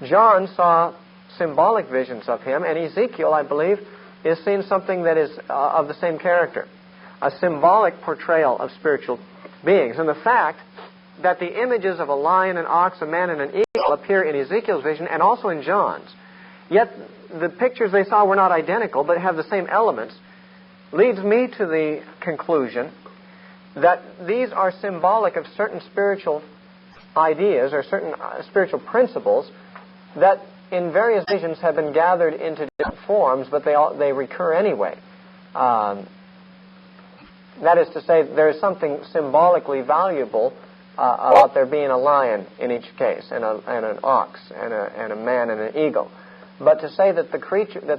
John saw symbolic visions of him, and Ezekiel, I believe, is seeing something that is of the same character, a symbolic portrayal of spiritual beings. And the fact that the images of a lion, an ox, a man, and an eagle appear in Ezekiel's vision and also in John's, yet the pictures they saw were not identical but have the same elements, leads me to the conclusion that these are symbolic of certain spiritual ideas or certain spiritual principles that in various visions have been gathered into different forms, but they recur anyway. That is to say, there is something symbolically valuable about there being a lion in each case, and an ox, and a man, and an eagle. But to say that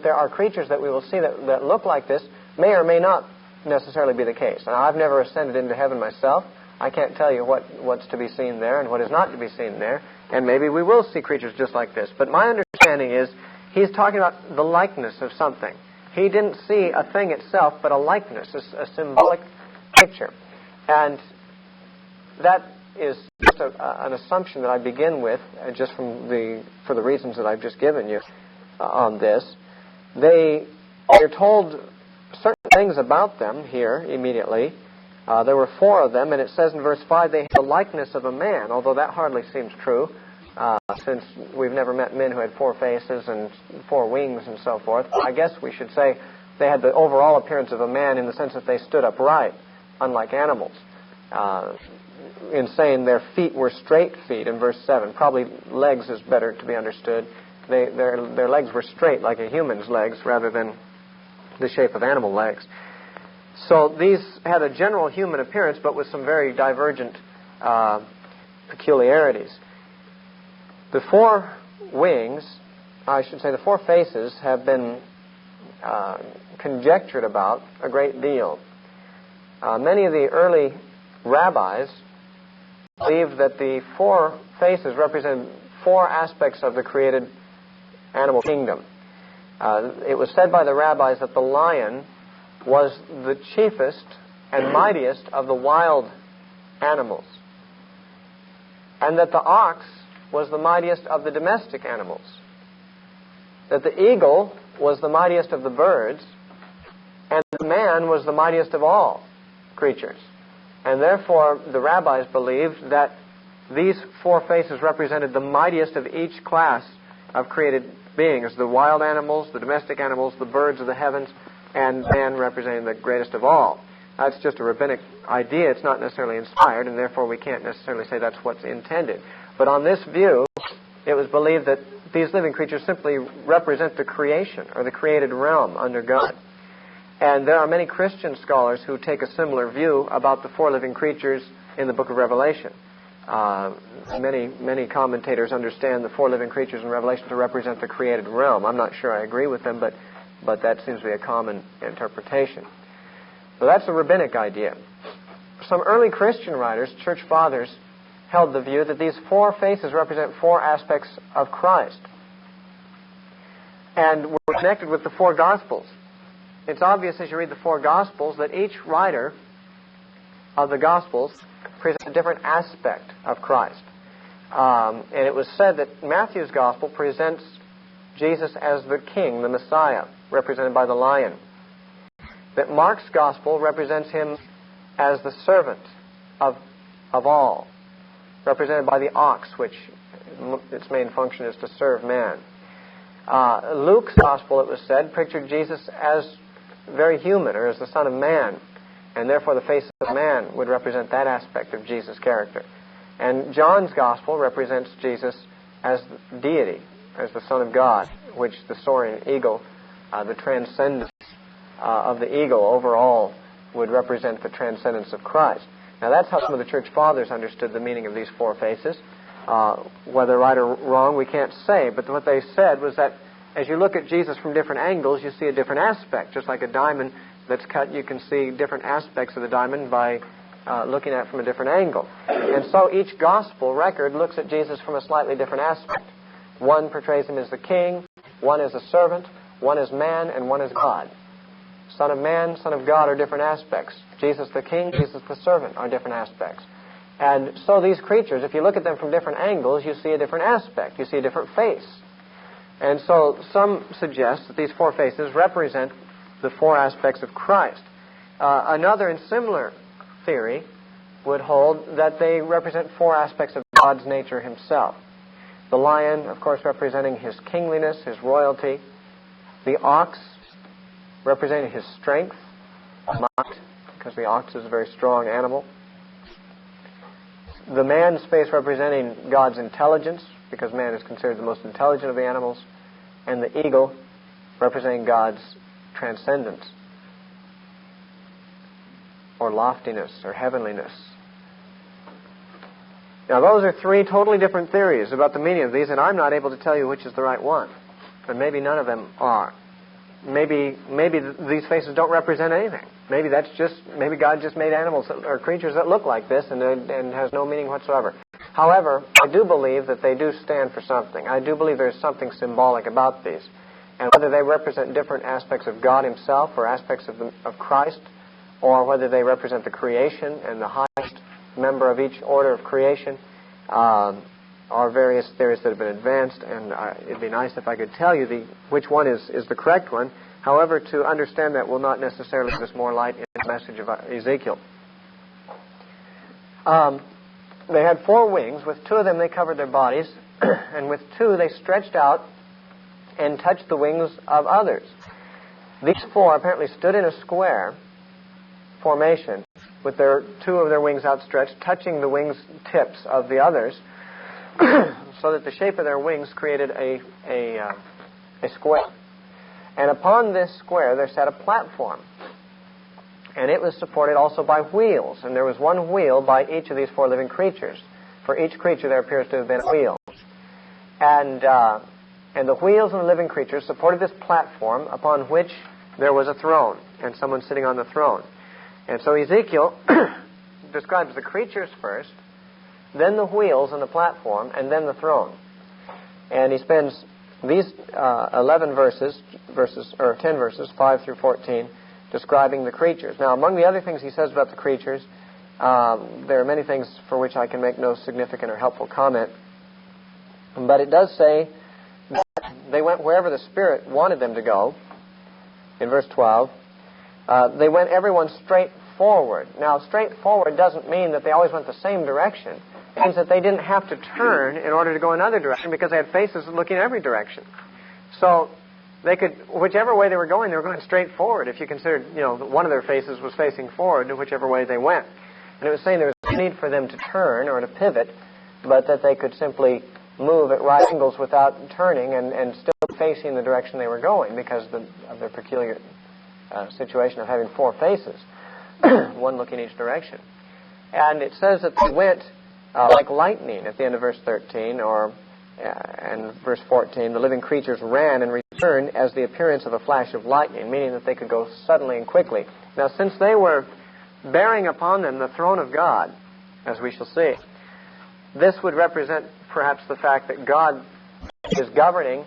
there are creatures that we will see that look like this may or may not necessarily be the case. Now, I've never ascended into heaven myself. I can't tell you what's to be seen there and what is not to be seen there. And maybe we will see creatures just like this. But my understanding is he's talking about the likeness of something. He didn't see a thing itself, but a likeness, a symbolic picture. And that is just an assumption that I begin with, just for the reasons that I've just given you on this. They're told certain things about them here immediately. There were 4 of them, and it says in verse 5 they had the likeness of a man, although that hardly seems true, since we've never met men who had 4 faces and 4 wings and so forth. I guess we should say they had the overall appearance of a man in the sense that they stood upright, unlike animals. In saying their feet were straight feet in verse 7. Probably legs is better to be understood. Their legs were straight like a human's legs rather than the shape of animal legs. So these had a general human appearance, but with some very divergent peculiarities. The 4 wings, I should say the 4 faces, have been conjectured about a great deal. Many of the early rabbis believed that the 4 faces represent 4 aspects of the created animal kingdom. It was said by the rabbis that the lion was the chiefest and mightiest of the wild animals, and that the ox was the mightiest of the domestic animals, that the eagle was the mightiest of the birds, and the man was the mightiest of all creatures. And therefore, the rabbis believed that these 4 faces represented the mightiest of each class of created beings, the wild animals, the domestic animals, the birds of the heavens, and man representing the greatest of all. That's just a rabbinic idea. It's not necessarily inspired, and therefore we can't necessarily say that's what's intended. But on this view, it was believed that these living creatures simply represent the creation, or the created realm under God. And there are many Christian scholars who take a similar view about the 4 living creatures in the book of Revelation. Many commentators understand the 4 living creatures in Revelation to represent the created realm. I'm not sure I agree with them, but that seems to be a common interpretation. So that's a rabbinic idea. Some early Christian writers, church fathers, held the view that these 4 faces represent 4 aspects of Christ and were connected with the 4 Gospels. It's obvious as you read the 4 Gospels that each writer of the Gospels presents a different aspect of Christ. And it was said that Matthew's Gospel presents Jesus as the King, the Messiah, represented by the lion. That Mark's Gospel represents him as the servant of all, represented by the ox, which its main function is to serve man. Luke's Gospel, it was said, pictured Jesus as very human, or as the Son of Man, and therefore the face of man would represent that aspect of Jesus' character. And John's Gospel represents Jesus as deity, as the Son of God, which the soaring eagle, the transcendence of the eagle overall, would represent the transcendence of Christ. Now that's how some of the church fathers understood the meaning of these four faces. Whether right or wrong, we can't say, but what they said was that as you look at Jesus from different angles, you see a different aspect. Just like a diamond that's cut, you can see different aspects of the diamond by looking at it from a different angle. And so each gospel record looks at Jesus from a slightly different aspect. One portrays him as the king, one as a servant, one as man, and one as God. Son of man, Son of God are different aspects. Jesus the king, Jesus the servant are different aspects. And so these creatures, if you look at them from different angles, you see a different aspect. You see a different face. And so some suggest that these four faces represent the four aspects of Christ. Another and similar theory would hold that they represent four aspects of God's nature himself. The lion, of course, representing his kingliness, his royalty. The ox, representing his strength, might, because the ox is a very strong animal. The man's face representing God's intelligence, because man is considered the most intelligent of the animals. And the eagle representing God's transcendence, or loftiness, or heavenliness. Now those are three totally different theories about the meaning of these, and I'm not able to tell you which is the right one. But maybe none of them are. Maybe these faces don't represent anything. Maybe God just made animals or creatures that look like this and has no meaning whatsoever. However, I do believe that they do stand for something. I do believe there's something symbolic about these. And whether they represent different aspects of God himself or aspects of Christ, or whether they represent the creation and the highest member of each order of creation, are various theories that have been advanced, and it'd be nice if I could tell you which one is the correct one. However, to understand that will not necessarily give us more light in the message of Ezekiel. They had four wings. With two of them they covered their bodies, and with two they stretched out and touched the wings of others. These four apparently stood in a square formation with two of their wings outstretched, touching the wings tips of the others, so that the shape of their wings created a square. And upon this square there sat a platform. And it was supported also by wheels. And there was one wheel by each of these four living creatures. For each creature there appears to have been a wheel. And the wheels and the living creatures supported this platform upon which there was a throne and someone sitting on the throne. And so Ezekiel describes the creatures first, then the wheels and the platform, and then the throne. And he spends these 10 verses, 5 through 14, describing the creatures. Now, among the other things he says about the creatures, there are many things for which I can make no significant or helpful comment. But it does say that they went wherever the Spirit wanted them to go. In verse 12, they went everyone straight forward. Now, straight forward doesn't mean that they always went the same direction. It means that they didn't have to turn in order to go another direction because they had faces looking every direction. So they could, whichever way they were going straight forward. If you considered, one of their faces was facing forward in whichever way they went. And it was saying there was no need for them to turn or to pivot, but that they could simply move at right angles without turning and still facing the direction they were going because of their peculiar situation of having four faces, one looking each direction. And it says that they went like lightning at the end of verse 13, and verse 14, the living creatures ran and returned as the appearance of a flash of lightning, meaning that they could go suddenly and quickly. Now, since they were bearing upon them the throne of God, as we shall see, this would represent perhaps the fact that God is governing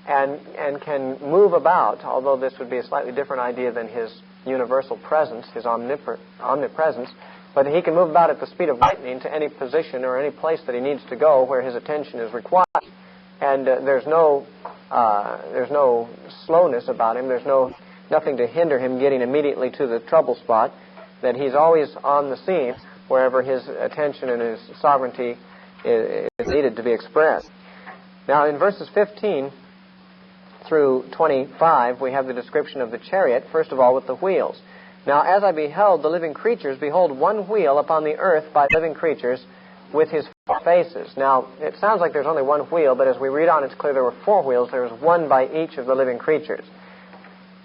and can move about, although this would be a slightly different idea than his universal presence, his omnipresence, but he can move about at the speed of lightning to any position or any place that he needs to go where his attention is required. and there's no slowness about him. There's nothing to hinder him getting immediately to the trouble spot. That he's always on the scene wherever his attention and his sovereignty is needed to be expressed. Now, in verses 15 through 25, we have the description of the chariot, first of all, with the wheels. Now, as I beheld the living creatures, behold, one wheel upon the earth by living creatures with his four faces. Now, it sounds like there's only one wheel, but as we read on, it's clear there were four wheels. There was one by each of the living creatures.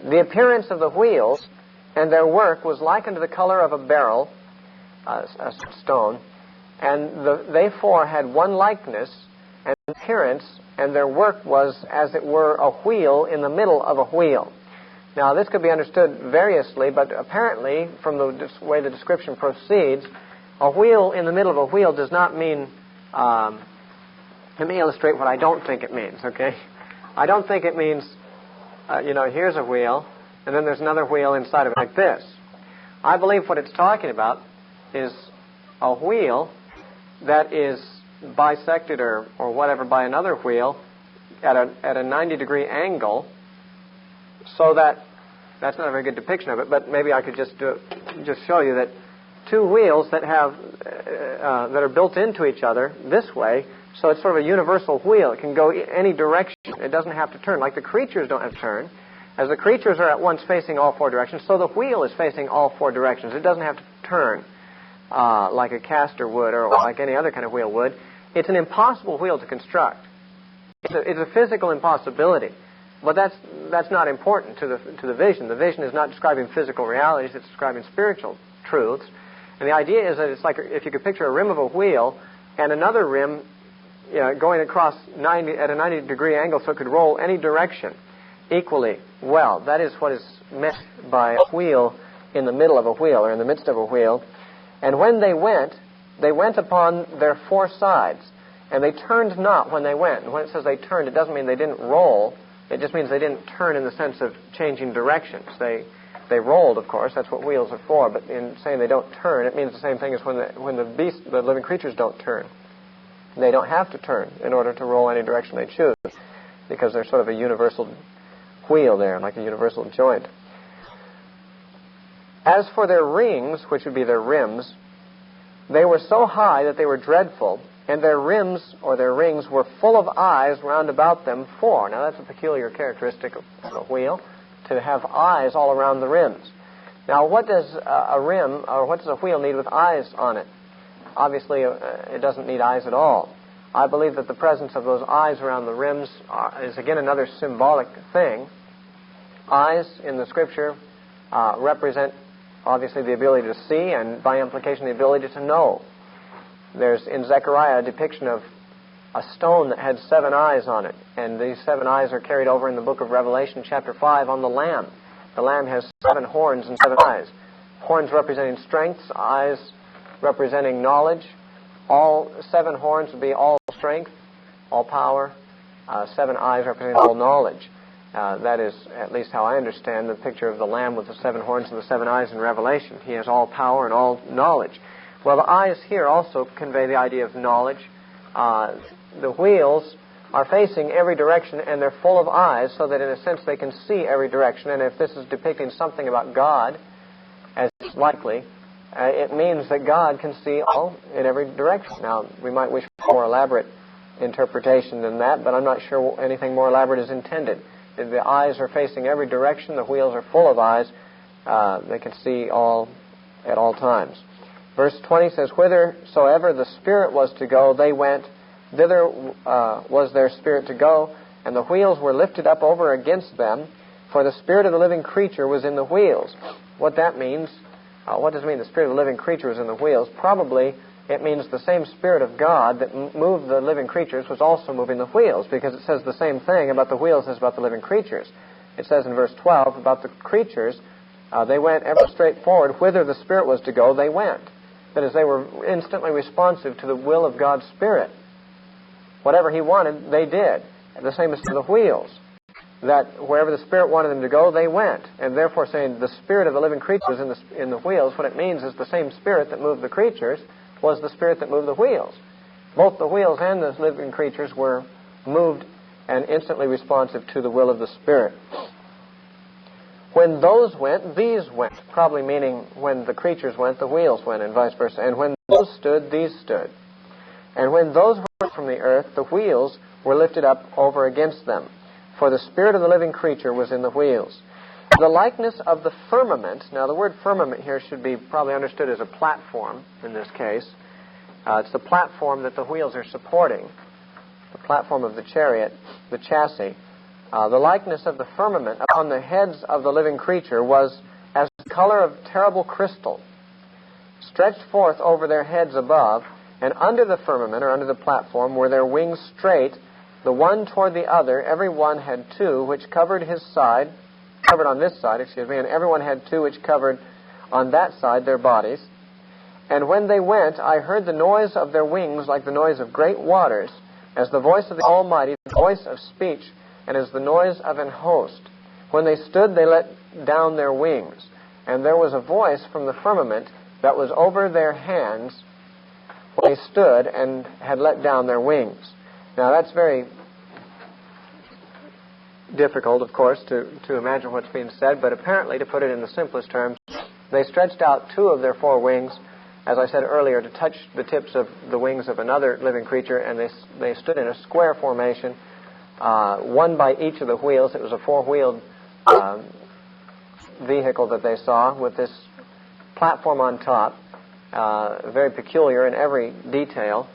The appearance of the wheels and their work was like unto the color of a beryl, a stone, and they four had one likeness and appearance, and their work was as it were a wheel in the middle of a wheel. Now, this could be understood variously, but apparently, from the way the description proceeds, a wheel in the middle of a wheel does not mean... let me illustrate what I don't think it means, okay? I don't think it means, here's a wheel, and then there's another wheel inside of it like this. I believe what it's talking about is a wheel that is bisected or whatever by another wheel at a 90-degree angle, so that's not a very good depiction of it, but maybe I could just show you that two wheels that have that are built into each other this way, so it's sort of a universal wheel. It can go any direction. It doesn't have to turn, like the creatures don't have to turn. As the creatures are at once facing all four directions, so the wheel is facing all four directions. It doesn't have to turn like a caster would or like any other kind of wheel would. It's an impossible wheel to construct. It's a physical impossibility. But that's not important to the vision. The vision is not describing physical realities, it's describing spiritual truths. And the idea is that it's like if you could picture a rim of a wheel and another rim going across at a 90-degree angle so it could roll any direction equally well. That is what is meant by a wheel in the middle of a wheel or in the midst of a wheel. And when they went upon their four sides, and they turned not when they went. And when it says they turned, it doesn't mean they didn't roll. It just means they didn't turn in the sense of changing directions. They rolled, of course. That's what wheels are for. But in saying they don't turn, it means the same thing as when the living creatures don't turn. They don't have to turn in order to roll any direction they choose, because they're sort of a universal wheel there, like a universal joint. As for their rings, which would be their rims, they were so high that they were dreadful, and their rims, or their rings, were full of eyes round about them four. Now, that's a peculiar characteristic of a wheel, to have eyes all around the rims. Now, what does a rim, or what does a wheel need with eyes on it? Obviously, it doesn't need eyes at all. I believe that the presence of those eyes around the rims is, again, another symbolic thing. Eyes, in the Scripture, represent, obviously, the ability to see, and by implication, the ability to know. There's, in Zechariah, a depiction of a stone that had 7 eyes on it. And these 7 eyes are carried over in the book of Revelation, chapter 5, on the Lamb. The Lamb has 7 horns and 7 eyes. Horns representing strength, eyes representing knowledge. All 7 horns would be all strength, all power. 7 eyes representing all knowledge. That is, at least how I understand the picture of the Lamb with the 7 horns and the 7 eyes in Revelation. He has all power and all knowledge. Well, the eyes here also convey the idea of knowledge. The wheels are facing every direction, and they're full of eyes, so that in a sense they can see every direction. And if this is depicting something about God, as is likely, it means that God can see all in every direction. Now, we might wish for a more elaborate interpretation than that, but I'm not sure anything more elaborate is intended. If the eyes are facing every direction, the wheels are full of eyes, they can see all at all times. Verse 20 says, whithersoever the Spirit was to go, they went. Thither was their spirit to go, and the wheels were lifted up over against them, for the spirit of the living creature was in the wheels. What that means, what does it mean the spirit of the living creature was in the wheels? Probably it means the same Spirit of God that moved the living creatures was also moving the wheels, because it says the same thing about the wheels as about the living creatures. It says in verse 12 about the creatures, they went ever straight forward. Whither the Spirit was to go, they went. That is, they were instantly responsive to the will of God's Spirit. Whatever He wanted, they did. The same as to the wheels. That wherever the Spirit wanted them to go, they went. And therefore saying the Spirit of the living creatures in the wheels, what it means is the same Spirit that moved the creatures was the Spirit that moved the wheels. Both the wheels and the living creatures were moved and instantly responsive to the will of the Spirit. When those went, these went, probably meaning when the creatures went, the wheels went, and vice versa. And when those stood, these stood. And when those were from the earth, the wheels were lifted up over against them. For the spirit of the living creature was in the wheels. The likeness of the firmament, now the word firmament here should be probably understood as a platform in this case. It's the platform that the wheels are supporting, the platform of the chariot, the chassis. The likeness of the firmament upon the heads of the living creature was as the color of terrible crystal, stretched forth over their heads above, and under the firmament, or under the platform, were their wings straight, the one toward the other. Every one had two, which covered his side, covered on this side, and every one had two, which covered on that side their bodies. And when they went, I heard the noise of their wings like the noise of great waters, as the voice of the Almighty, the voice of speech, and as the noise of an host. When they stood, they let down their wings. And there was a voice from the firmament that was over their hands when they stood and had let down their wings. Now, that's very difficult, of course, to imagine what's being said, but apparently, to put it in the simplest terms, they stretched out two of their four wings, as I said earlier, to touch the tips of the wings of another living creature, and they stood in a square formation, one by each of the wheels. It was a four-wheeled vehicle that they saw with this platform on top, very peculiar in every detail.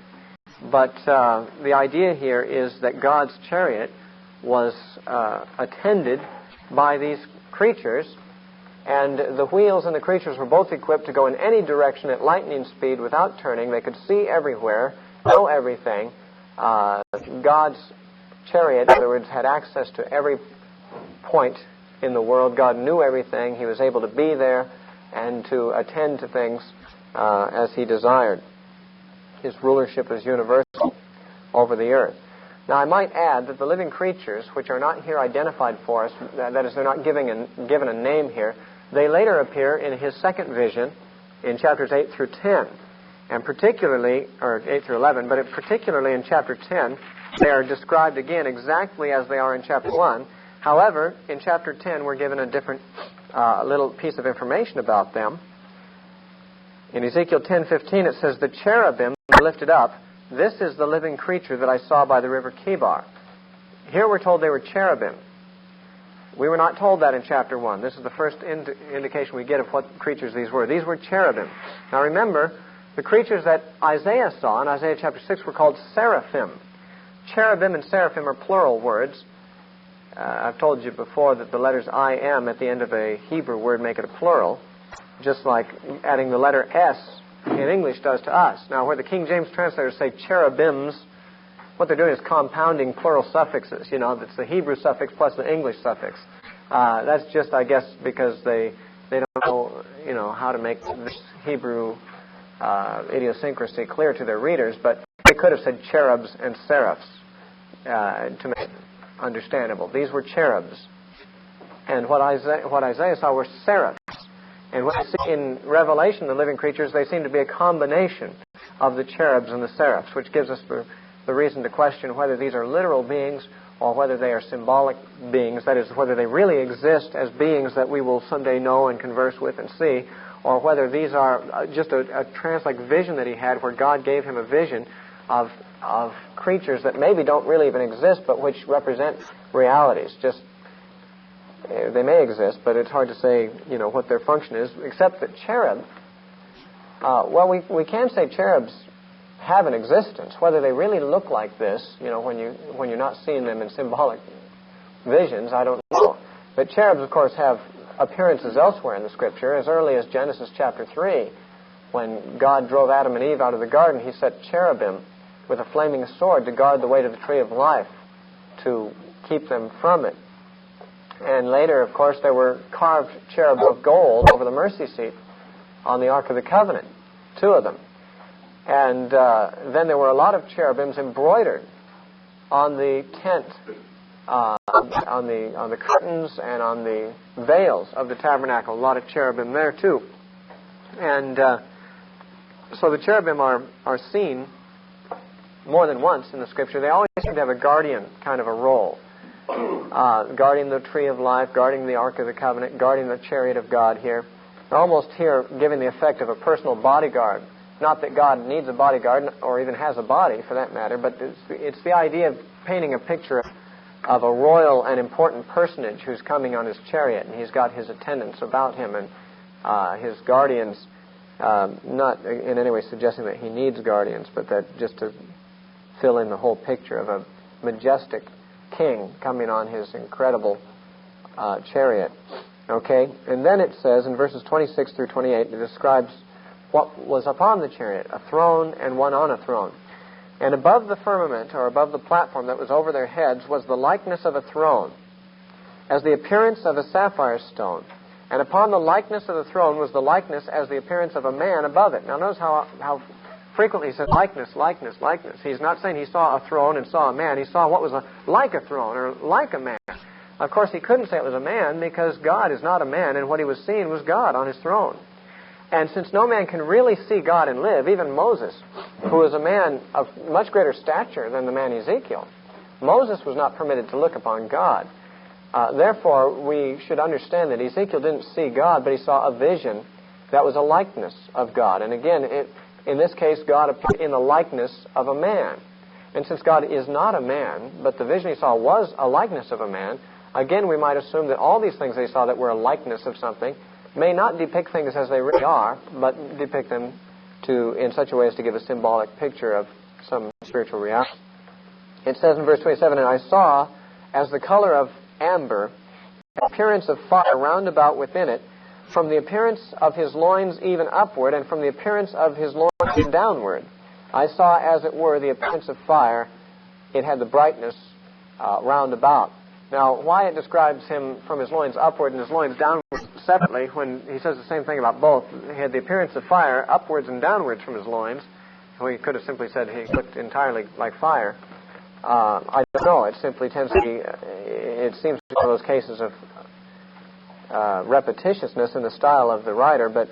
But the idea here is that God's chariot was attended by these creatures, and the wheels and the creatures were both equipped to go in any direction at lightning speed without turning. They could see everywhere, know everything. God's chariot, in other words, had access to every point in the world. God knew everything. He was able to be there and to attend to things as He desired. His rulership is universal over the earth. Now, I might add that the living creatures, which are not here identified for us, that is, they're not given a name here, they later appear in His second vision in chapters 8 through 10, and particularly, or 8 through 11, but particularly in chapter 10, they are described again exactly as they are in chapter 1. However, in chapter 10, we're given a different little piece of information about them. In Ezekiel 10:15, it says, "The cherubim lifted up. This is the living creature that I saw by the river Kibar." Here we're told they were cherubim. We were not told that in chapter 1. This is the first indication we get of what creatures these were. These were cherubim. Now remember, the creatures that Isaiah saw in Isaiah chapter 6 were called seraphim. Cherubim and seraphim are plural words. I've told you before that the letters I-M at the end of a Hebrew word make it a plural, just like adding the letter S in English does to us. Now, where the King James translators say cherubims, what they're doing is compounding plural suffixes. You know, it's the Hebrew suffix plus the English suffix. That's just, I guess, because they don't know, how to make this Hebrew idiosyncrasy clear to their readers, but they could have said cherubs and seraphs to make it understandable. These were cherubs. And what Isaiah saw were seraphs. And what we see in Revelation, the living creatures, they seem to be a combination of the cherubs and the seraphs, which gives us the reason to question whether these are literal beings or whether they are symbolic beings, that is, whether they really exist as beings that we will someday know and converse with and see, or whether these are just a trance-like vision that he had where God gave him a vision of creatures that maybe don't really even exist but which represent realities. Just they may exist, but it's hard to say, what their function is, except that cherub, we can say cherubs have an existence. Whether they really look like this, when you're not seeing them in symbolic visions, I don't know. But cherubs, of course, have appearances elsewhere in the Scripture. As early as Genesis chapter 3, when God drove Adam and Eve out of the garden, He set cherubim with a flaming sword to guard the way to the tree of life, to keep them from it. And later, of course, there were carved cherubs of gold over the mercy seat on the Ark of the Covenant, 2 of them. And then there were a lot of cherubims embroidered on the tent, on the curtains and on the veils of the tabernacle. A lot of cherubim there too. And so the cherubim are seen more than once in the Scripture, they always seem to have a guardian kind of a role. Guarding the tree of life, guarding the Ark of the Covenant, guarding the chariot of God here. They're almost here giving the effect of a personal bodyguard. Not that God needs a bodyguard, or even has a body for that matter, but it's the idea of painting a picture of a royal and important personage who's coming on his chariot, and he's got his attendants about him, and his guardians, not in any way suggesting that he needs guardians, but that just to fill in the whole picture of a majestic king coming on his incredible chariot. Okay? And then it says in verses 26 through 28, it describes what was upon the chariot, a throne and one on a throne. And above the firmament, or above the platform that was over their heads, was the likeness of a throne, as the appearance of a sapphire stone. And upon the likeness of the throne was the likeness as the appearance of a man above it. Now notice how frequently he says likeness, likeness, likeness. He's not saying he saw a throne and saw a man. He saw what was like a throne or like a man. Of course, he couldn't say it was a man because God is not a man, and what he was seeing was God on his throne. And since no man can really see God and live, even Moses, who was a man of much greater stature than the man Ezekiel, Moses was not permitted to look upon God. Therefore, we should understand that Ezekiel didn't see God, but he saw a vision that was a likeness of God. And again, in this case, God appeared in the likeness of a man. And since God is not a man, but the vision he saw was a likeness of a man, again, we might assume that all these things they saw that were a likeness of something may not depict things as they really are, but depict them in such a way as to give a symbolic picture of some spiritual reality. It says in verse 27, and I saw, as the color of amber, an appearance of fire round about within it, from the appearance of his loins even upward, and from the appearance of his loins downward. I saw, as it were, the appearance of fire. It had the brightness round about. Now, why it describes him from his loins upward and his loins downward separately, when he says the same thing about both, he had the appearance of fire upwards and downwards from his loins. Well, he could have simply said he looked entirely like fire. I don't know. It simply tends to be, it seems to be one of those cases of repetitiousness in the style of the writer, but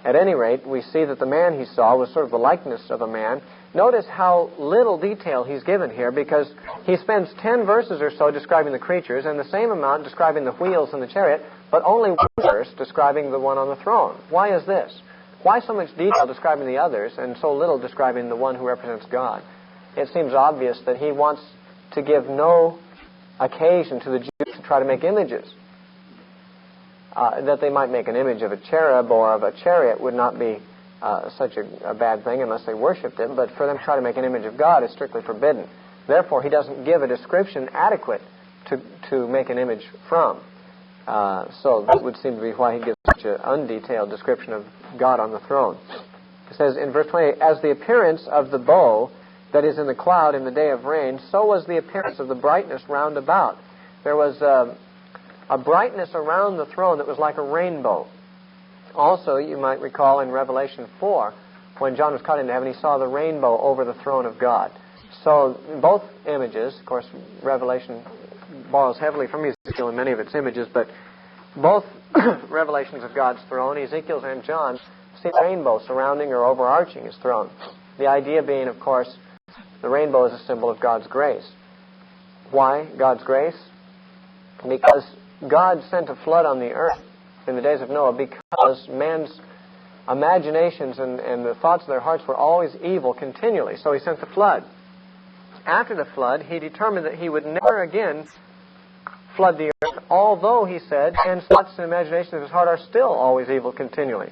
at any rate, we see that the man he saw was sort of the likeness of a man. Notice how little detail he's given here, because he spends 10 verses or so describing the creatures and the same amount describing the wheels in the chariot, but only one verse describing the one on the throne. Why is this? Why so much detail describing the others and so little describing the one who represents God? It seems obvious that he wants to give no occasion to the Jews to try to make images. That they might make an image of a cherub or of a chariot would not be such a bad thing unless they worshipped it, but for them to try to make an image of God is strictly forbidden. Therefore, he doesn't give a description adequate to make an image from. So that would seem to be why he gives such an undetailed description of God on the throne. It says in verse 28, as the appearance of the bow that is in the cloud in the day of rain, so was the appearance of the brightness round about. There was a brightness around the throne that was like a rainbow. Also, you might recall in Revelation 4, when John was caught into heaven, he saw the rainbow over the throne of God. So both images, of course, Revelation borrows heavily from Ezekiel in many of its images, but both revelations of God's throne, Ezekiel's and John's, see the rainbow surrounding or overarching his throne. The idea being, of course, the rainbow is a symbol of God's grace. Why God's grace? Because God sent a flood on the earth in the days of Noah because man's imaginations and the thoughts of their hearts were always evil continually. So he sent the flood. After the flood, he determined that he would never again flood the earth, although, he said, man's thoughts and imaginations of his heart are still always evil continually.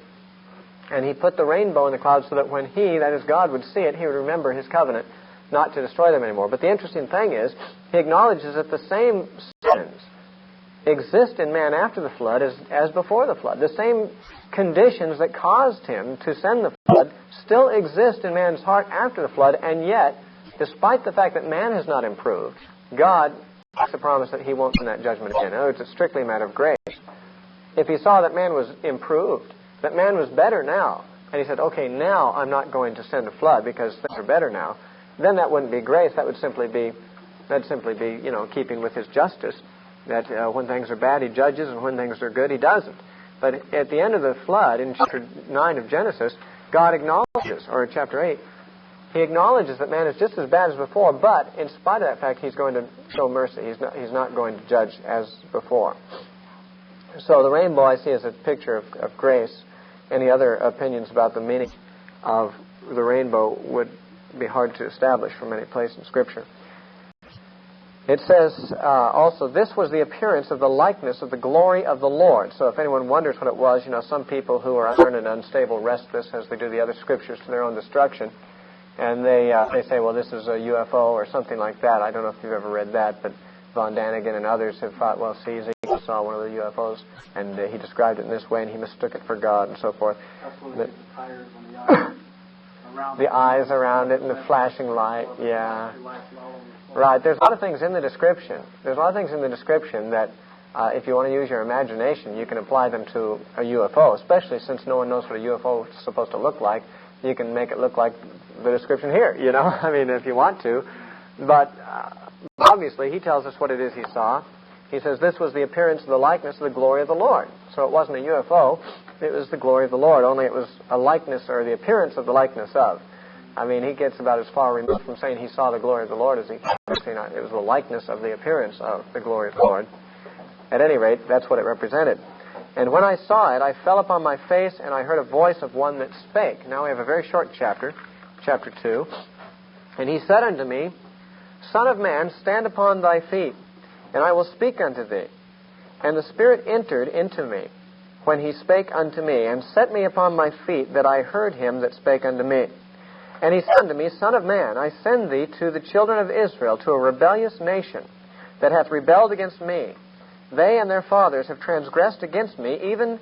And he put the rainbow in the clouds so that when he, that is God, would see it, he would remember his covenant not to destroy them anymore. But the interesting thing is, he acknowledges that the same sins exist in man after the flood as before the flood. The same conditions that caused him to send the flood still exist in man's heart after the flood, and yet, despite the fact that man has not improved, God makes a promise that he won't send that judgment again. In other words, it's strictly a matter of grace. If he saw that man was improved, that man was better now, and he said, okay, now I'm not going to send a flood because things are better now, then that wouldn't be grace. That'd simply be, keeping with his justice. That when things are bad, he judges, and when things are good, he doesn't. But at the end of the flood, in chapter 9 of Genesis, God acknowledges, or in chapter 8, He acknowledges that man is just as bad as before, but in spite of that fact, he's going to show mercy. He's not going to judge as before. So the rainbow I see as a picture of grace. Any other opinions about the meaning of the rainbow would be hard to establish from any place in Scripture. It says also, this was the appearance of the likeness of the glory of the Lord. So if anyone wonders what it was, some people who are unlearned and unstable wrest this, as they do the other Scriptures, to their own destruction. And they say, well, this is a UFO or something like that. I don't know if you've ever read that, but Von Daniken and others have thought, well, see, Ezekiel saw one of the UFOs, and he described it in this way, and he mistook it for God, and so forth. The eyes around it and the flashing light, yeah. Right, there's a lot of things in the description. There's a lot of things in the description that, if you want to use your imagination, you can apply them to a UFO, especially since no one knows what a UFO is supposed to look like. You can make it look like the description here, I mean, if you want to. But obviously, he tells us what it is he saw. He says, this was the appearance of the likeness of the glory of the Lord. So it wasn't a UFO, it was the glory of the Lord, only it was a likeness or the appearance of the likeness of. I mean, he gets about as far removed from saying he saw the glory of the Lord as he can. It was the likeness of the appearance of the glory of the Lord. At any rate, that's what it represented. And when I saw it, I fell upon my face, and I heard a voice of one that spake. Now we have a very short chapter, chapter 2. And he said unto me, Son of man, stand upon thy feet, and I will speak unto thee. And the Spirit entered into me, when he spake unto me, and set me upon my feet, that I heard him that spake unto me. And he said unto me, Son of man, I send thee to the children of Israel, to a rebellious nation, that hath rebelled against me. They and their fathers have transgressed against me, even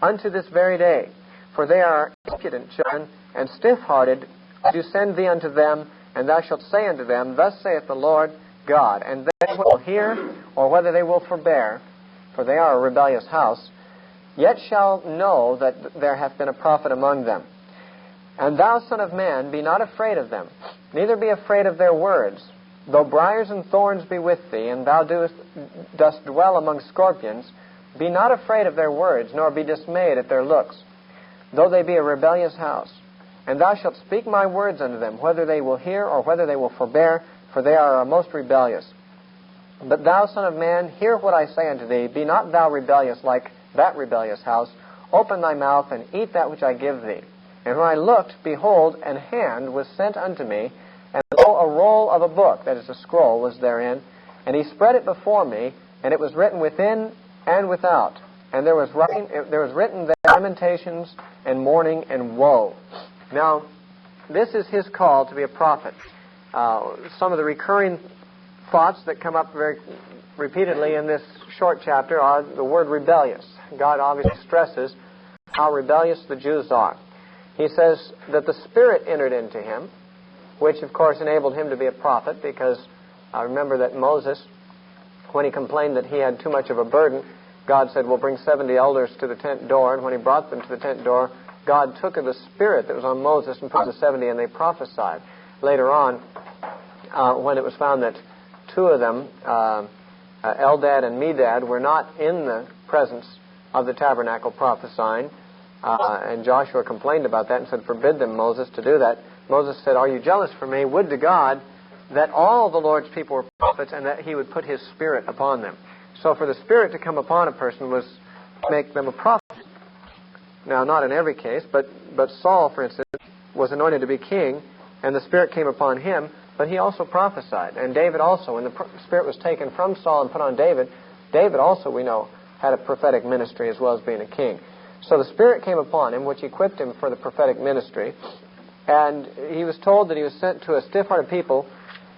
unto this very day. For they are impudent children, and stiff-hearted. I do send thee unto them, and thou shalt say unto them, Thus saith the Lord God. And they will hear, or whether they will forbear, for they are a rebellious house, yet shall know that there hath been a prophet among them. And thou, son of man, be not afraid of them, neither be afraid of their words. Though briars and thorns be with thee, and thou dost dwell among scorpions, be not afraid of their words, nor be dismayed at their looks, though they be a rebellious house. And thou shalt speak my words unto them, whether they will hear or whether they will forbear, for they are most rebellious. But thou, son of man, hear what I say unto thee. Be not thou rebellious like that rebellious house. Open thy mouth and eat that which I give thee. And when I looked, behold, an hand was sent unto me, and lo, a roll of a book, that is, a scroll, was therein. And he spread it before me, and it was written within and without. And there was written there lamentations and mourning and woe. Now, this is his call to be a prophet. Some of the recurring thoughts that come up very repeatedly in this short chapter are the word rebellious. God obviously stresses how rebellious the Jews are. He says that the Spirit entered into him, which of course enabled him to be a prophet, because I remember that Moses, when he complained that he had too much of a burden, God said, well, bring 70 elders to the tent door. And when he brought them to the tent door, God took of the Spirit that was on Moses and put the 70, and they prophesied. Later on, when it was found that two of them, Eldad and Medad, were not in the presence of the tabernacle prophesying, and Joshua complained about that and said, forbid them, Moses, to do that. Moses said, are you jealous for me? Would to God that all the Lord's people were prophets, and that he would put his Spirit upon them. So for the Spirit to come upon a person was to make them a prophet. Now, not in every case, but Saul, for instance, was anointed to be king, and the Spirit came upon him, but he also prophesied. And David also, when the Spirit was taken from Saul and put on David, David also, we know, had a prophetic ministry as well as being a king. So the Spirit came upon him, which equipped him for the prophetic ministry. And he was told that he was sent to a stiff-hearted people.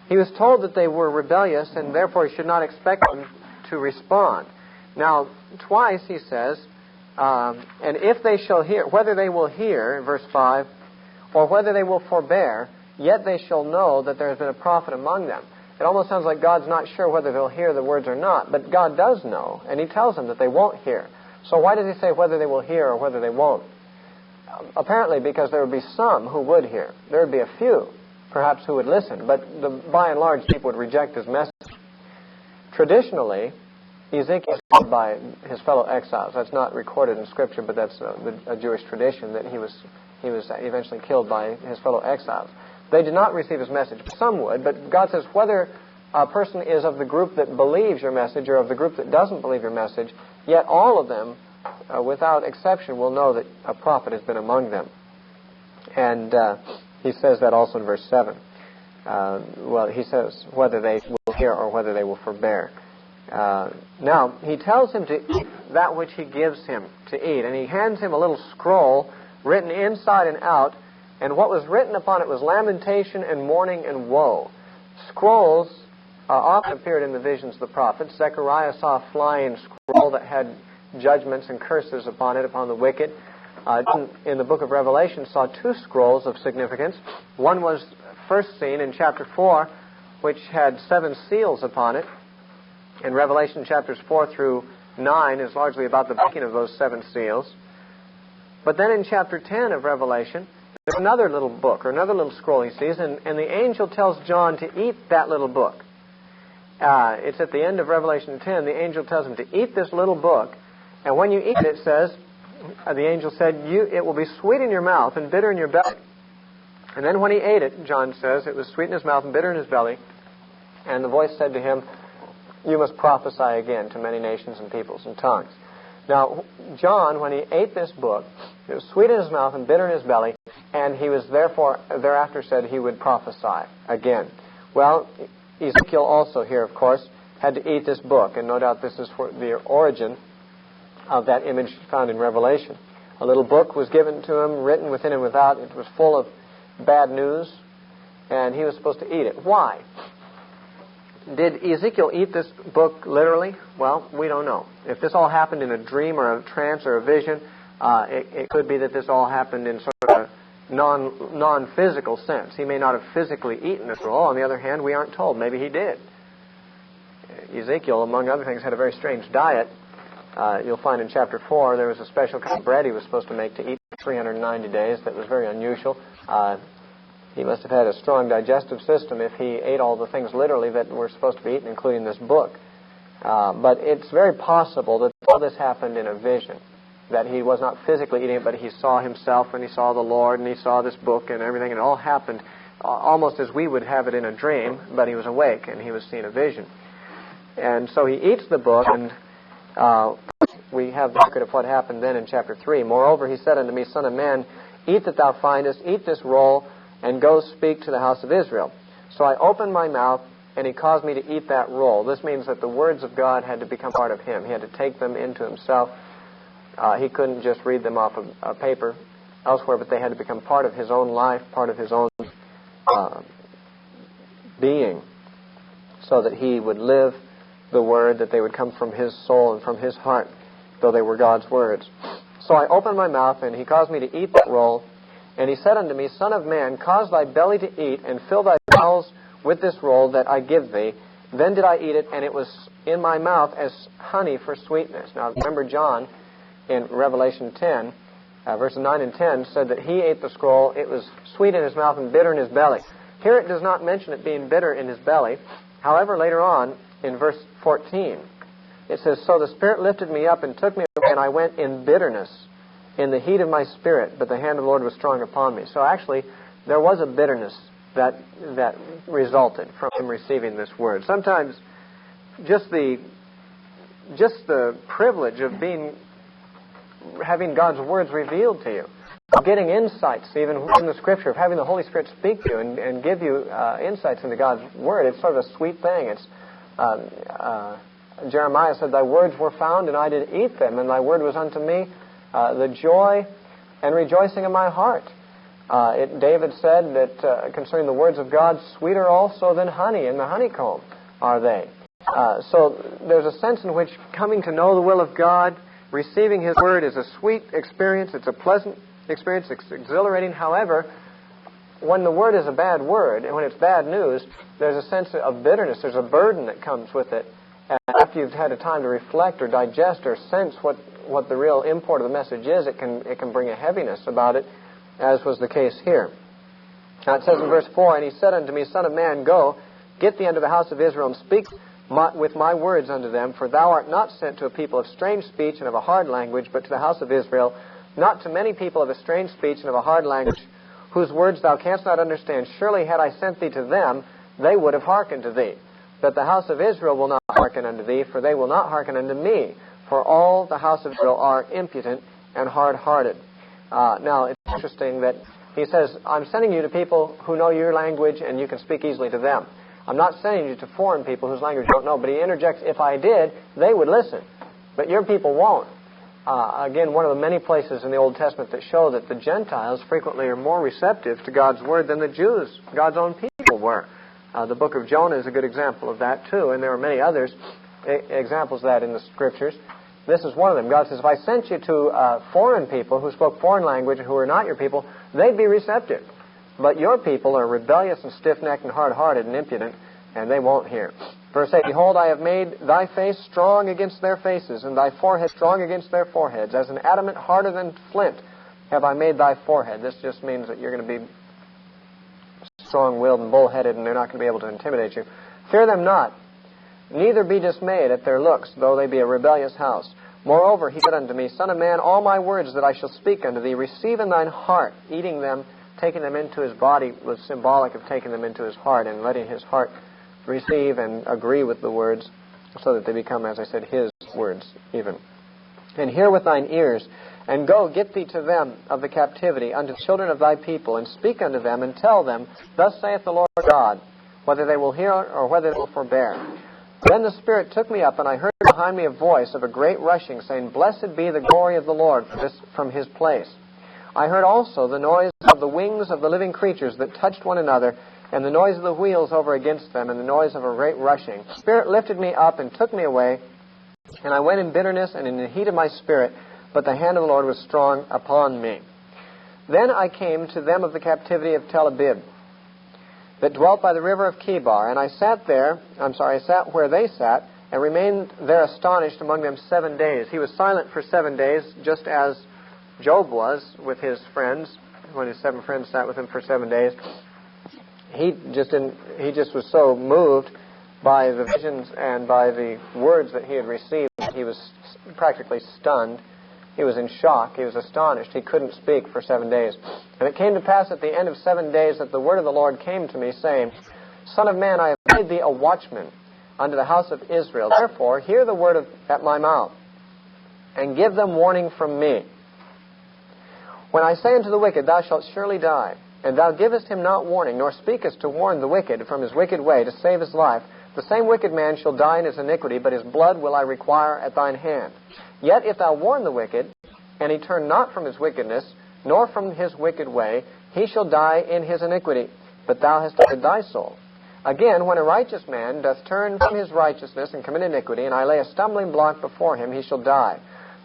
He was told that they were rebellious, and therefore he should not expect them to respond. Now, twice he says, and if they shall hear, whether they will hear, verse 5, or whether they will forbear, yet they shall know that there has been a prophet among them. It almost sounds like God's not sure whether they'll hear the words or not, but God does know, and he tells them that they won't hear. So why does he say whether they will hear or whether they won't? Apparently because there would be some who would hear. There would be a few, perhaps, who would listen, but by and large people would reject his message. Traditionally, Ezekiel was killed by his fellow exiles. That's not recorded in Scripture, but that's a Jewish tradition, that he was eventually killed by his fellow exiles. They did not receive his message. Some would, but God says whether a person is of the group that believes your message or of the group that doesn't believe your message, yet all of them, without exception, will know that a prophet has been among them. And he says that also in verse 7. He says whether they will hear or whether they will forbear. Now, he tells him to eat that which he gives him to eat. And he hands him a little scroll written inside and out. And what was written upon it was lamentation and mourning and woe. Scrolls often appeared in the visions of the prophets. Zechariah saw a flying scroll that had judgments and curses upon it, upon the wicked. In the book of Revelation saw two scrolls of significance. One was first seen in chapter 4, which had 7 seals upon it. In Revelation chapters 4 through 9 is largely about the breaking of those 7 seals. But then in chapter 10 of Revelation, there's another little book, or another little scroll he sees, and the angel tells John to eat that little book. It's at the end of Revelation 10. The angel tells him to eat this little book, and when you eat it, it says, the angel said, it will be sweet in your mouth and bitter in your belly. And then when he ate it, John says, it was sweet in his mouth and bitter in his belly, and the voice said to him, you must prophesy again to many nations and peoples and tongues. Now, John, when he ate this book, it was sweet in his mouth and bitter in his belly, and he was thereafter said he would prophesy again. Well, Ezekiel also here, of course, had to eat this book, and no doubt this is for the origin of that image found in Revelation. A little book was given to him, written within and without. It was full of bad news, and he was supposed to eat it. Why? Did Ezekiel eat this book literally? Well, we don't know. If this all happened in a dream or a trance or a vision, it could be that this all happened in sort of a non-physical sense. He may not have physically eaten this roll. On the other hand, we aren't told. Maybe he did. Ezekiel, among other things, had a very strange diet. You'll find in chapter 4 there was a special kind of bread he was supposed to make to eat for 390 days that was very unusual. He must have had a strong digestive system if he ate all the things literally that were supposed to be eaten, including this book. But it's very possible that all this happened in a vision, that he was not physically eating it, but he saw himself and he saw the Lord and he saw this book and everything. And it all happened almost as we would have it in a dream, but he was awake and he was seeing a vision. And so he eats the book, and we have the record of what happened then in chapter 3. Moreover, he said unto me, Son of man, eat that thou findest, eat this roll, and go speak to the house of Israel. So I opened my mouth, and he caused me to eat that roll. This means that the words of God had to become part of him. He had to take them into himself. He couldn't just read them off of a paper elsewhere, but they had to become part of his own life, part of his own being, so that he would live the word, that they would come from his soul and from his heart, though they were God's words. So I opened my mouth, and he caused me to eat that roll. And he said unto me, Son of man, cause thy belly to eat, and fill thy bowels with this roll that I give thee. Then did I eat it, and it was in my mouth as honey for sweetness. Now remember, John, in Revelation 10, verses 9 and 10, said that he ate the scroll. It was sweet in his mouth and bitter in his belly. Here it does not mention it being bitter in his belly. However, later on, in verse 14, it says, So the Spirit lifted me up and took me away, and I went in bitterness, in the heat of my spirit, but the hand of the Lord was strong upon me. So actually, there was a bitterness that resulted from him receiving this word. Sometimes just the privilege of having God's words revealed to you, of getting insights even from the Scripture, of having the Holy Spirit speak to you and give you insights into God's word, it's sort of a sweet thing. It's Jeremiah said, Thy words were found, and I did eat them, and thy word was unto me the joy and rejoicing of my heart. David said that concerning the words of God, sweeter also than honey in the honeycomb are they. So there's a sense in which coming to know the will of God, receiving His Word is a sweet experience. It's a pleasant experience. It's exhilarating. However, when the Word is a bad word, and when it's bad news, there's a sense of bitterness. There's a burden that comes with it. And after you've had a time to reflect or digest or sense what the real import of the message is, it can bring a heaviness about it, as was the case here. Now it says in verse 4, And he said unto me, Son of man, go, get thee unto the house of Israel, and speak with my words unto them, for thou art not sent to a people of strange speech and of a hard language, but to the house of Israel, not to many people of a strange speech and of a hard language, whose words thou canst not understand. Surely had I sent thee to them, they would have hearkened to thee. But the house of Israel will not hearken unto thee, for they will not hearken unto me. For all the house of Israel are impudent and hard-hearted. Now, it's interesting that he says, I'm sending you to people who know your language and you can speak easily to them. I'm not sending you to foreign people whose language you don't know. But he interjects, if I did, they would listen. But your people won't. Again, one of the many places in the Old Testament that show that the Gentiles frequently are more receptive to God's Word than the Jews, God's own people, were. The book of Jonah is a good example of that, too. And there are many others, examples of that in the Scriptures. This is one of them. God says, if I sent you to foreign people who spoke foreign language and who are not your people, they'd be receptive. But your people are rebellious and stiff-necked and hard-hearted and impudent, and they won't hear. Verse 8, behold, I have made thy face strong against their faces, and thy forehead strong against their foreheads. As an adamant harder than flint have I made thy forehead. This just means that you're going to be strong-willed and bull-headed, and they're not going to be able to intimidate you. Fear them not, neither be dismayed at their looks, though they be a rebellious house. Moreover, he said unto me, Son of man, all my words that I shall speak unto thee, receive in thine heart. Eating them, taking them into his body was symbolic of taking them into his heart and letting his heart receive and agree with the words so that they become, as I said, his words even. And hear with thine ears, and go, get thee to them of the captivity, unto the children of thy people, and speak unto them, and tell them, Thus saith the Lord God, whether they will hear or whether they will forbear. Then the Spirit took me up, and I heard behind me a voice of a great rushing, saying, Blessed be the glory of the Lord from his place. I heard also the noise of the wings of the living creatures that touched one another, and the noise of the wheels over against them, and the noise of a great rushing. The Spirit lifted me up and took me away, and I went in bitterness and in the heat of my spirit, but the hand of the Lord was strong upon me. Then I came to them of the captivity of Tel Abib, that dwelt by the river of Chebar, and I sat where they sat, and remained there astonished among them 7 days. He was silent for 7 days, just as Job was with his friends, when his 7 friends sat with him for 7 days. He just was so moved by the visions and by the words that he had received, he was practically stunned. He was in shock. He was astonished. He couldn't speak for 7 days. And it came to pass at the end of 7 days that the word of the Lord came to me, saying, Son of man, I have made thee a watchman unto the house of Israel. Therefore, hear the word at my mouth, and give them warning from me. When I say unto the wicked, Thou shalt surely die, and thou givest him not warning, nor speakest to warn the wicked from his wicked way, to save his life, the same wicked man shall die in his iniquity, but his blood will I require at thine hand. Yet if thou warn the wicked, and he turn not from his wickedness, nor from his wicked way, he shall die in his iniquity, but thou hast delivered thy soul. Again, when a righteous man doth turn from his righteousness and commit iniquity, and I lay a stumbling block before him, he shall die.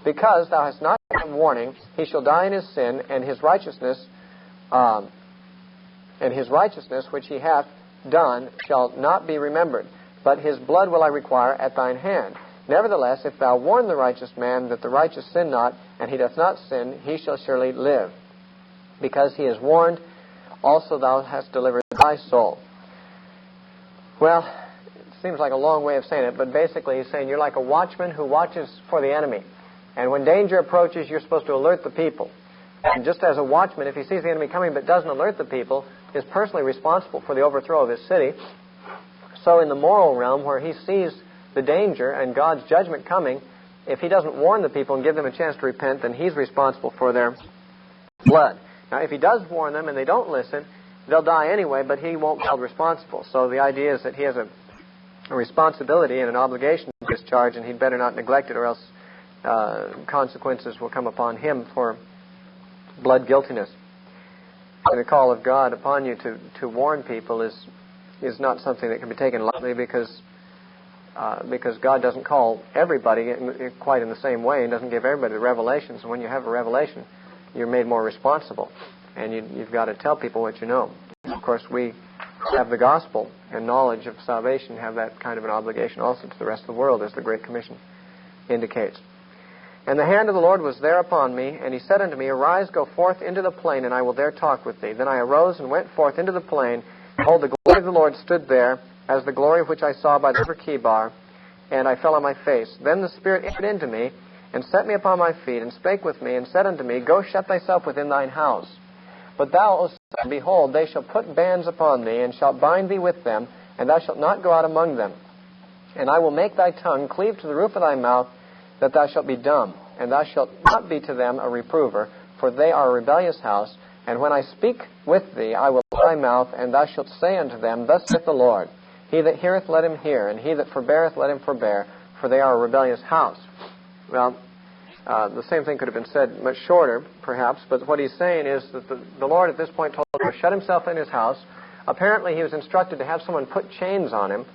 Because thou hast not given warning, he shall die in his sin, and his righteousness which he hath done shall not be remembered, but his blood will I require at thine hand. Nevertheless, if thou warn the righteous man that the righteous sin not, and he doth not sin, he shall surely live. Because he is warned, also thou hast delivered thy soul. Well, it seems like a long way of saying it, but basically he's saying you're like a watchman who watches for the enemy. And when danger approaches, you're supposed to alert the people. And just as a watchman, if he sees the enemy coming but doesn't alert the people, is personally responsible for the overthrow of his city, so in the moral realm, where he sees the danger and God's judgment coming, if he doesn't warn the people and give them a chance to repent, then he's responsible for their blood. Now, if he does warn them and they don't listen, they'll die anyway, but he won't be held responsible. So the idea is that he has a responsibility and an obligation to discharge, and he'd better not neglect it, or else consequences will come upon him for blood guiltiness. And the call of God upon you to warn people is not something that can be taken lightly, because God doesn't call everybody quite in the same way, and doesn't give everybody the revelation. So when you have a revelation, you're made more responsible, and you've got to tell people what you know. Of course, we have the gospel and knowledge of salvation, have that kind of an obligation also to the rest of the world, as the Great Commission indicates. And the hand of the Lord was there upon me, and he said unto me, Arise, go forth into the plain, and I will there talk with thee. Then I arose and went forth into the plain. Behold, the glory of the Lord stood there, as the glory which I saw by the river Chebar, and I fell on my face. Then the Spirit entered into me, and set me upon my feet, and spake with me, and said unto me, Go shut thyself within thine house, But thou, O son, behold, they shall put bands upon thee, and shall bind thee with them, and thou shalt not go out among them. And I will make thy tongue cleave to the roof of thy mouth, that thou shalt be dumb. And thou shalt not be to them a reprover, for they are a rebellious house. And when I speak with thee, I will open thy mouth, and thou shalt say unto them, Thus saith the Lord, He that heareth, let him hear, and he that forbeareth, let him forbear, for they are a rebellious house. Well, the same thing could have been said much shorter, perhaps, but what he's saying is that the Lord at this point told him to shut himself in his house. Apparently he was instructed to have someone put chains on him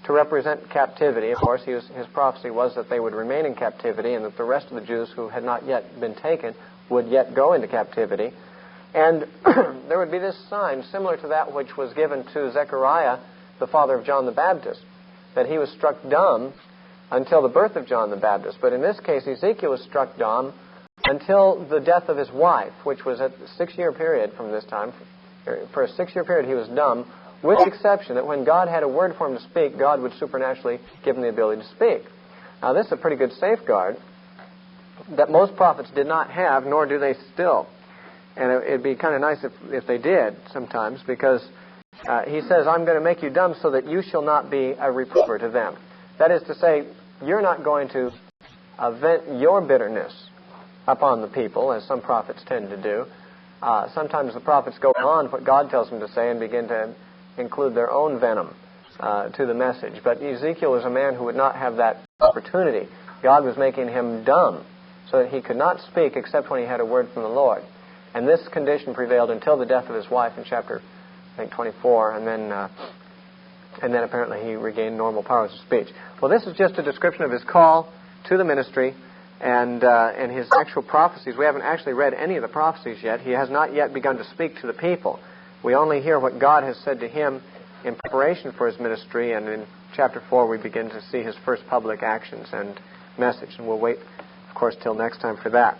to represent captivity. Of course, his prophecy was that they would remain in captivity and that the rest of the Jews who had not yet been taken would yet go into captivity. And there would be this sign similar to that which was given to Zechariah, the father of John the Baptist, that he was struck dumb until the birth of John the Baptist. But in this case, Ezekiel was struck dumb until the death of his wife, which was at a 6-year period from this time. For a 6-year period, he was dumb, with the exception that when God had a word for him to speak, God would supernaturally give him the ability to speak. Now, this is a pretty good safeguard that most prophets did not have, nor do they still. And it'd be kind of nice if they did sometimes, because he says, I'm going to make you dumb so that you shall not be a reprover to them. That is to say, you're not going to vent your bitterness upon the people, as some prophets tend to do. Sometimes the prophets go beyond what God tells them to say and begin to include their own venom to the message. But Ezekiel was a man who would not have that opportunity. God was making him dumb so that he could not speak except when he had a word from the Lord. And this condition prevailed until the death of his wife in chapter, I think, 24, and then apparently he regained normal powers of speech. Well, this is just a description of his call to the ministry and his actual prophecies. We haven't actually read any of the prophecies yet. He has not yet begun to speak to the people. We only hear what God has said to him in preparation for his ministry, and in chapter 4 we begin to see his first public actions and message. And we'll wait, of course, till next time for that.